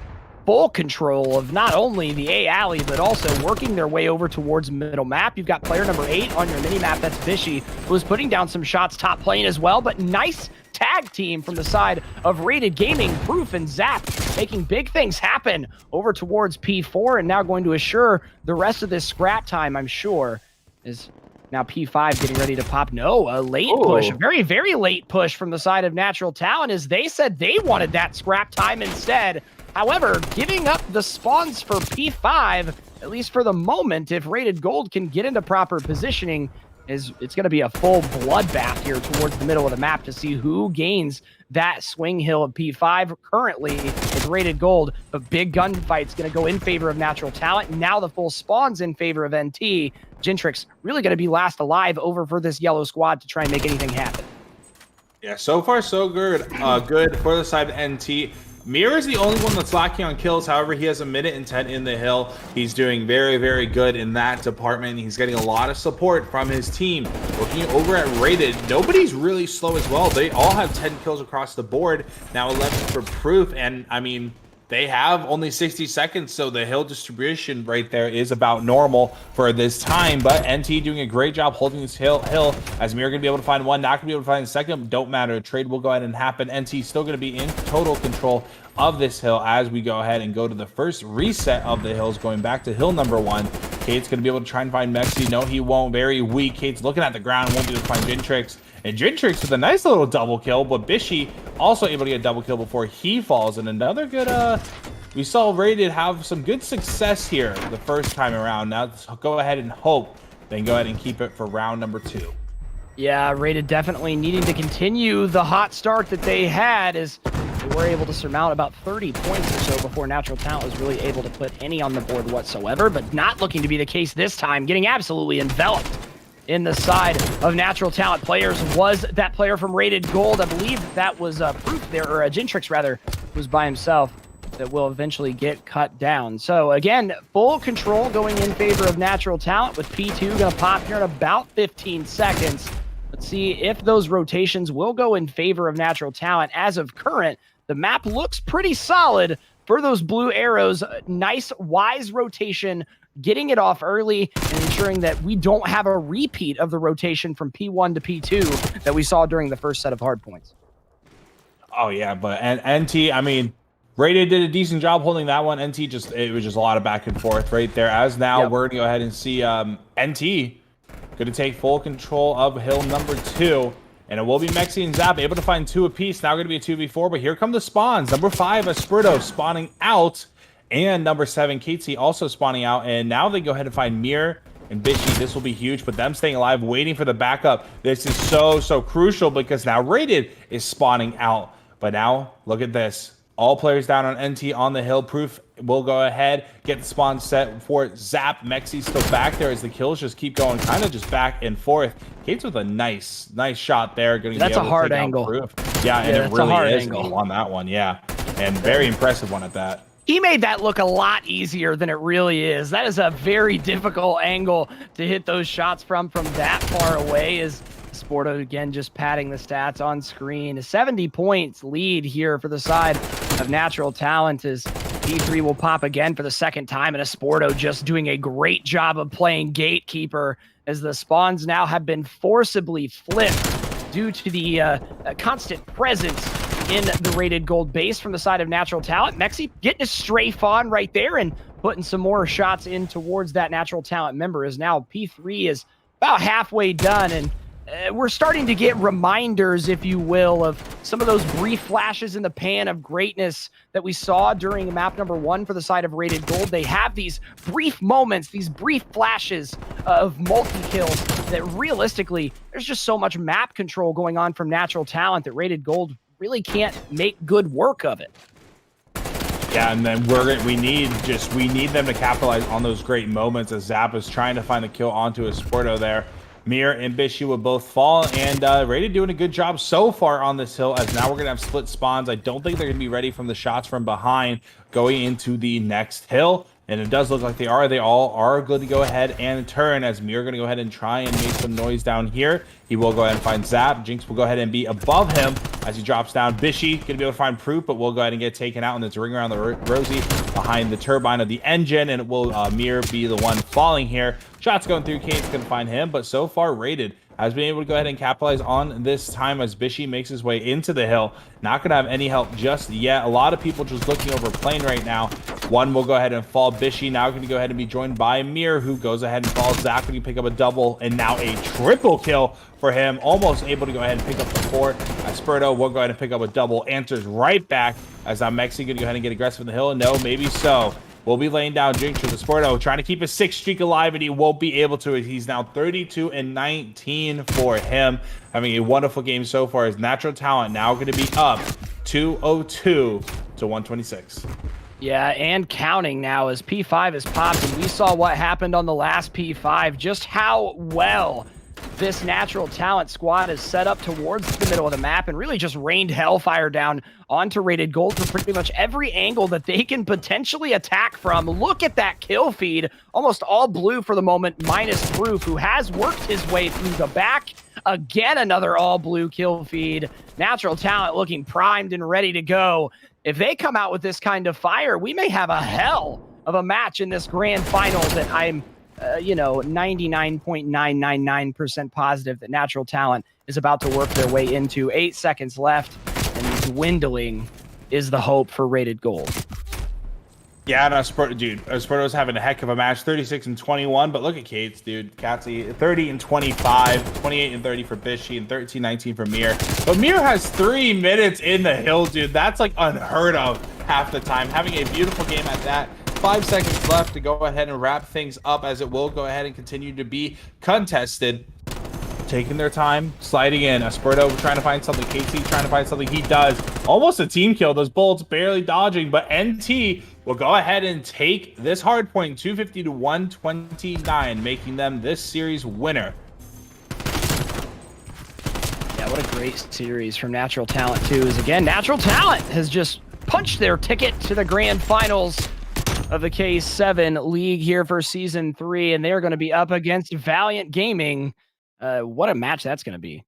full control of not only the A alley, but also working their way over towards middle map. You've got player number 8 on your mini map. That's Bishy, who's putting down some shots top lane as well. But nice tag team from the side of Rated Gaming, Proof and Zap, making big things happen over towards P4, and now going to assure the rest of this scrap time, I'm sure, is now P5 getting ready to pop. No, a late push, a very, very late push from the side of Natural Talent, as they said they wanted that scrap time instead. However, giving up the spawns for P5, at least for the moment, if Rated Gold can get into proper positioning, it's going to be a full bloodbath here towards the middle of the map to see who gains that swing hill of P5. Currently, it's Rated Gold, but big gunfight's going to go in favor of Natural Talent. Now the full spawn's in favor of NT. Gentrix really going to be last alive over for this yellow squad to try and make anything happen. Yeah, so far so good. Good for the side of NT. Mir is the only one that's lacking on kills. However, he has 1:10 in the hill. He's doing very, very good in that department. He's getting a lot of support from his team. Looking over at Rated, nobody's really slow as well. They all have 10 kills across the board. Now 11 for Proof, and I mean, they have only 60 seconds, so the hill distribution right there is about normal for this time. But NT doing a great job holding this hill as Mir going to be able to find 1, not going to be able to find the second. Don't matter. Trade will go ahead and happen. NT still going to be in total control of this hill as we go ahead and go to the first reset of the hills, going back to hill number 1. Kate's going to be able to try and find Mexi. No, he won't. Very weak. Kate's looking at the ground, won't be able to find Gentrix. And Gentrix with a nice little double kill, but Bishy also able to get a double kill before he falls. And another good, we saw Rated have some good success here the first time around. Now let's go ahead and hope they can go ahead and keep it for round number 2. Yeah, Rated definitely needing to continue the hot start that they had, as they were able to surmount about 30 points or so before Natural Talent was really able to put any on the board whatsoever, but not looking to be the case this time, getting absolutely enveloped in the side of Natural Talent players was that player from Rated Gold. I believe that was Proof there, or Gentrix rather, was by himself, that will eventually get cut down. So again, full control going in favor of Natural Talent, with P2 gonna pop here in about 15 seconds. Let's see if those rotations will go in favor of Natural Talent. As of current, the map looks pretty solid for those blue arrows. Nice, wise rotation, getting it off early and ensuring that we don't have a repeat of the rotation from P1 to P2 that we saw during the first set of hardpoints. Oh yeah, but NT, I mean, Rated did a decent job holding that one. NT it was just a lot of back and forth right there. As now we're gonna go ahead and see NT gonna take full control of hill number 2. And it will be Mexi and Zap able to find 2 apiece. Now going to be a 2v4, but here come the spawns. Number 5, Esperto spawning out. And number 7, Katesy also spawning out. And now they go ahead and find Mir and Bishy. This will be huge, but them staying alive, waiting for the backup. This is so crucial, because now Rated is spawning out. But now, look at this. All players down on NT on the hill. Proof will go ahead, get the spawn set for Zap. Mexi still back there as the kills just keep going, kind of just back and forth. Kate's with a nice shot there. That's a hard angle. Yeah, and it really is. He won that one, yeah. And very impressive one at that. He made that look a lot easier than it really is. That is a very difficult angle to hit those shots from that far away. Is Sporto again just padding the stats on screen. A 70 points lead here for the side of Natural Talent, as P3 will pop again for the second time, and Esporto just doing a great job of playing gatekeeper, as the spawns now have been forcibly flipped due to the constant presence in the Rated Gold base from the side of Natural Talent. Mexi getting a strafe on right there and putting some more shots in towards that Natural Talent member, as now P3 is about halfway done, and we're starting to get reminders, if you will, of some of those brief flashes in the pan of greatness that we saw during map number 1 for the side of Rated Gold. They have these brief moments, these brief flashes of multi-kills that realistically, there's just so much map control going on from Natural Talent that Rated Gold really can't make good work of it. Yeah, and then we need them to capitalize on those great moments, as Zap is trying to find the kill onto Esporto there. Mir and Bishy will both fall, and Rated doing a good job so far on this hill, as now we're going to have split spawns. I don't think they're going to be ready from the shots from behind going into the next hill, and it does look like they are. They all are going to go ahead and turn, as Mir going to go ahead and try and make some noise down here. He will go ahead and find Zap. Jinx will go ahead and be above him as he drops down. Bishy going to be able to find Proof, but will go ahead and get taken out, and it's a ring around the rosy behind the turbine of the engine, and it will Mir be the one falling here. Shots going through. Kate's going to find him, but so far Rated has been able to go ahead and capitalize on this time, as Bishy makes his way into the hill. Not going to have any help just yet. A lot of people just looking over plane right now. One will go ahead and fall. Bishy now going to go ahead and be joined by Mir, who goes ahead and falls. Zach going to pick up a double, and now a triple kill for him. Almost able to go ahead and pick up the 4. Esperto will go ahead and pick up a double. Answers right back, as Mexi going to go ahead and get aggressive in the hill. No, maybe so. We'll be laying down Jinx with Esporto, trying to keep his 6 streak alive, and he won't be able to. He's now 32-19 for him. Having a wonderful game so far, as Natural Talent now going to be up 202 to 126. Yeah, and counting now, as P5 is popped, and we saw what happened on the last P5, just how well this Natural Talent squad is set up towards the middle of the map, and really just rained hellfire down onto Rated Gold from pretty much every angle that they can potentially attack from. Look at that kill feed, almost all blue for the moment, minus Proof, who has worked his way through the back. Again, another all blue kill feed. Natural Talent looking primed and ready to go. If they come out with this kind of fire, we may have a hell of a match in this grand final that I'm 99.999% positive that Natural Talent is about to work their way into. 8 seconds left, and dwindling is the hope for Rated Gold. Yeah, no, Spurto was having a heck of a match, 36 and 21. But look at Kate's, dude. Katsy, 30 and 25, 28 and 30 for Bishy, and 13-19 for Mir. But Mir has 3 minutes in the hill, dude. That's like unheard of half the time. Having a beautiful game at that. 5 seconds left to go ahead and wrap things up, as it will go ahead and continue to be contested. Taking their time, sliding in. Spurto trying to find something. KT trying to find something. He does. Almost a team kill. Those bullets barely dodging, but NT will go ahead and take this hard point, 250 to 129, making them this series winner. Yeah, what a great series from Natural Talent too. Is again, Natural Talent has just punched their ticket to the grand finals of the K7 League here for Season 3, and they're going to be up against Valiant Gaming. What a match that's going to be.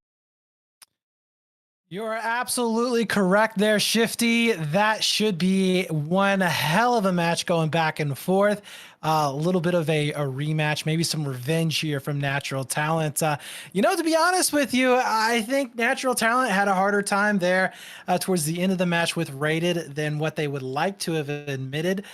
You're absolutely correct there, Shifty. That should be one hell of a match going back and forth. A little bit of a rematch, maybe some revenge here from Natural Talent. To be honest with you, I think Natural Talent had a harder time there towards the end of the match with Rated than what they would like to have admitted.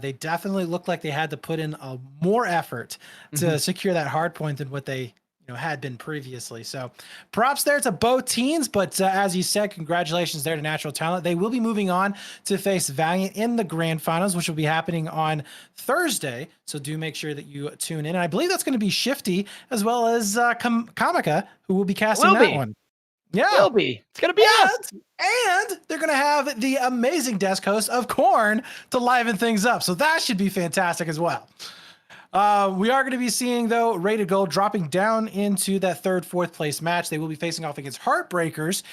They definitely looked like they had to put in more effort to secure that hard point than what they had been previously. So props there to both teams, but as you said, congratulations there to Natural Talent. They will be moving on to face Valiant in the grand finals, which will be happening on Thursday. So do make sure that you tune in. And I believe that's going to be Shifty as well as Kamika, who will be casting that one. Yeah, will be. It's going to be us. And they're going to have the amazing desk host of Korn to liven things up. So that should be fantastic as well. We are going to be seeing, though, Rated Gold dropping down into that 3rd, 4th place match. They will be facing off against Heartbreakers,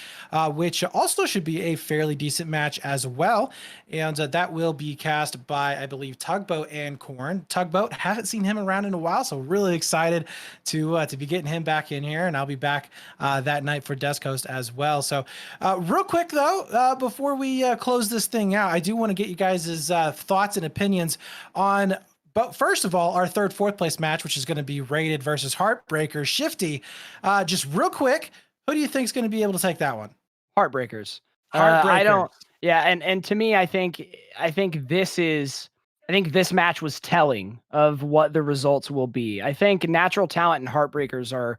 which also should be a fairly decent match as well. And that will be cast by, I believe, Tugboat and Korn. Tugboat, haven't seen him around in a while, so really excited to be getting him back in here. And I'll be back that night for Desk Host as well. So real quick, though, before we close this thing out, I do want to get you guys' thoughts and opinions on. But first of all, our 3rd, 4th place match, which is going to be Rated versus Heartbreakers. Shifty, just real quick, who do you think is going to be able to take that one? Heartbreakers. Heartbreakers. And to me, I think this match was telling of what the results will be. I think Natural Talent and Heartbreakers are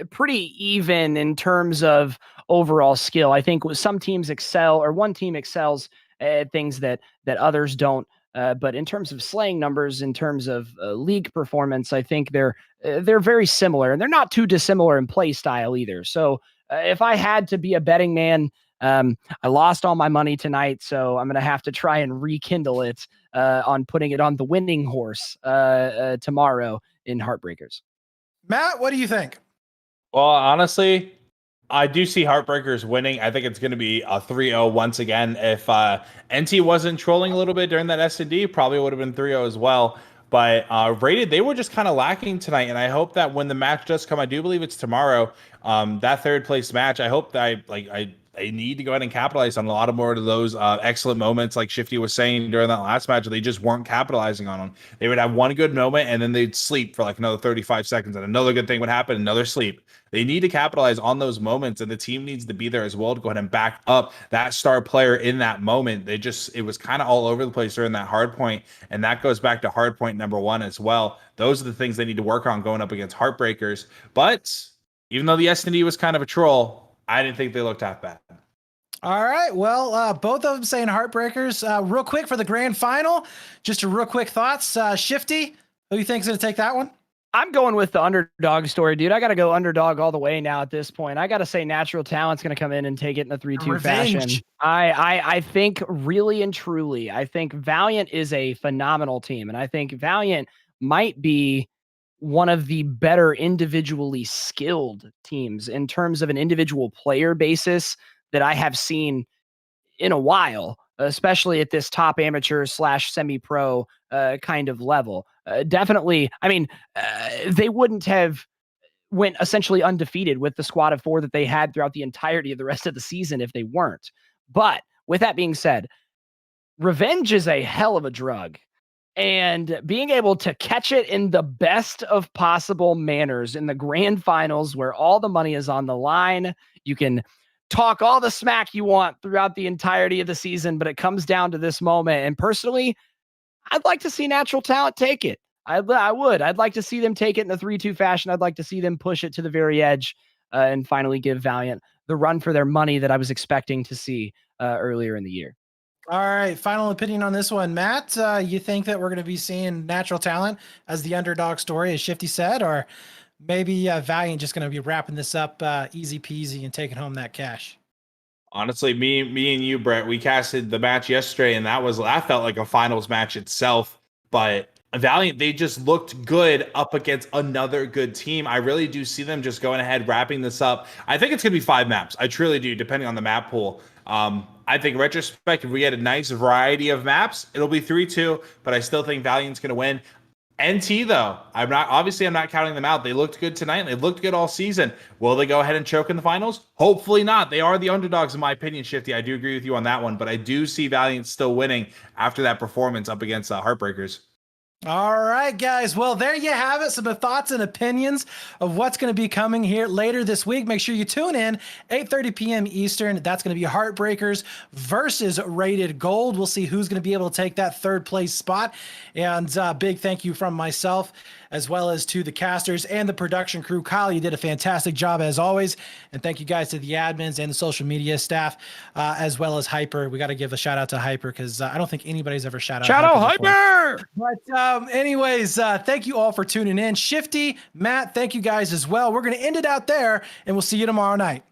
pretty even in terms of overall skill. I think some teams excel, or one team excels at things that others don't. But in terms of slaying numbers, in terms of league performance, I think they're very similar, and they're not too dissimilar in play style either. So if I had to be a betting man, I lost all my money tonight, so I'm going to have to try and rekindle it on putting it on the winning horse tomorrow in Heartbreakers. Matt, what do you think? Well, honestly, I do see Heartbreakers winning. I think it's going to be a 3-0 once again. If NT wasn't trolling a little bit during that S&D, probably would have been 3-0 as well. But Rated, they were just kind of lacking tonight. And I hope that when the match does come, I do believe it's tomorrow, that 3rd place match, I hope that they need to go ahead and capitalize on a lot of more of those excellent moments, like Shifty was saying during that last match. They just weren't capitalizing on them. They would have one good moment, and then they'd sleep for like another 35 seconds, and another good thing would happen, another sleep. They need to capitalize on those moments, and the team needs to be there as well to go ahead and back up that star player in that moment. It was kind of all over the place during that hard point, and that goes back to hard point number 1 as well. Those are the things they need to work on going up against Heartbreakers. But even though the S&D was kind of a troll, I didn't think they looked half bad. All right. Well, both of them saying Heartbreakers. Real quick for the grand final, just a real quick thoughts. Shifty, who do you think is going to take that one? I'm going with the underdog story, dude. I got to go underdog all the way now at this point. I got to say Natural Talent's going to come in and take it in a 3-2 fashion. I think really and truly, I think Valiant is a phenomenal team. And I think Valiant might be one of the better individually skilled teams in terms of an individual player basis that I have seen in a while, especially at this top amateur / semi-pro kind of level. Definitely, I mean, they wouldn't have went essentially undefeated with the squad of 4 that they had throughout the entirety of the rest of the season if they weren't. But with that being said, revenge is a hell of a drug. And being able to catch it in the best of possible manners in the grand finals where all the money is on the line, you can talk all the smack you want throughout the entirety of the season, but it comes down to this moment. And personally, I'd like to see Natural Talent take it. I would. I'd like to see them take it in the 3-2 fashion. I'd like to see them push it to the very edge and finally give Valiant the run for their money that I was expecting to see earlier in the year. All right, final opinion on this one, Matt. You think that we're going to be seeing Natural Talent as the underdog story, as Shifty said, or maybe Valiant just going to be wrapping this up easy peasy and taking home that cash? Honestly, me and you, Brett, we casted the match yesterday, and that felt like a finals match itself. But Valiant, they just looked good up against another good team. I really do see them just going ahead, wrapping this up. I think it's going to be 5 maps. I truly do, depending on the map pool. I think in retrospect, if we had a nice variety of maps, it'll be 3-2, but I still think Valiant's going to win. NT, though, I'm not counting them out. They looked good tonight. They looked good all season. Will they go ahead and choke in the finals? Hopefully not. They are the underdogs, in my opinion, Shifty. I do agree with you on that one, but I do see Valiant still winning after that performance up against Heartbreakers. All right, guys. Well, there you have it. Some thoughts and opinions of what's going to be coming here later this week. Make sure you tune in 8:30 p.m. Eastern. That's going to be Heartbreakers versus Rated Gold. We'll see who's going to be able to take that 3rd place spot. And big thank you from myself, as well as to the casters and the production crew. Kyle, you did a fantastic job as always. And thank you guys to the admins and the social media staff, as well as Hyper. We got to give a shout out to Hyper because I don't think anybody's ever Shout out Hyper! But anyways, thank you all for tuning in. Shifty, Matt, thank you guys as well. We're going to end it out there, and we'll see you tomorrow night.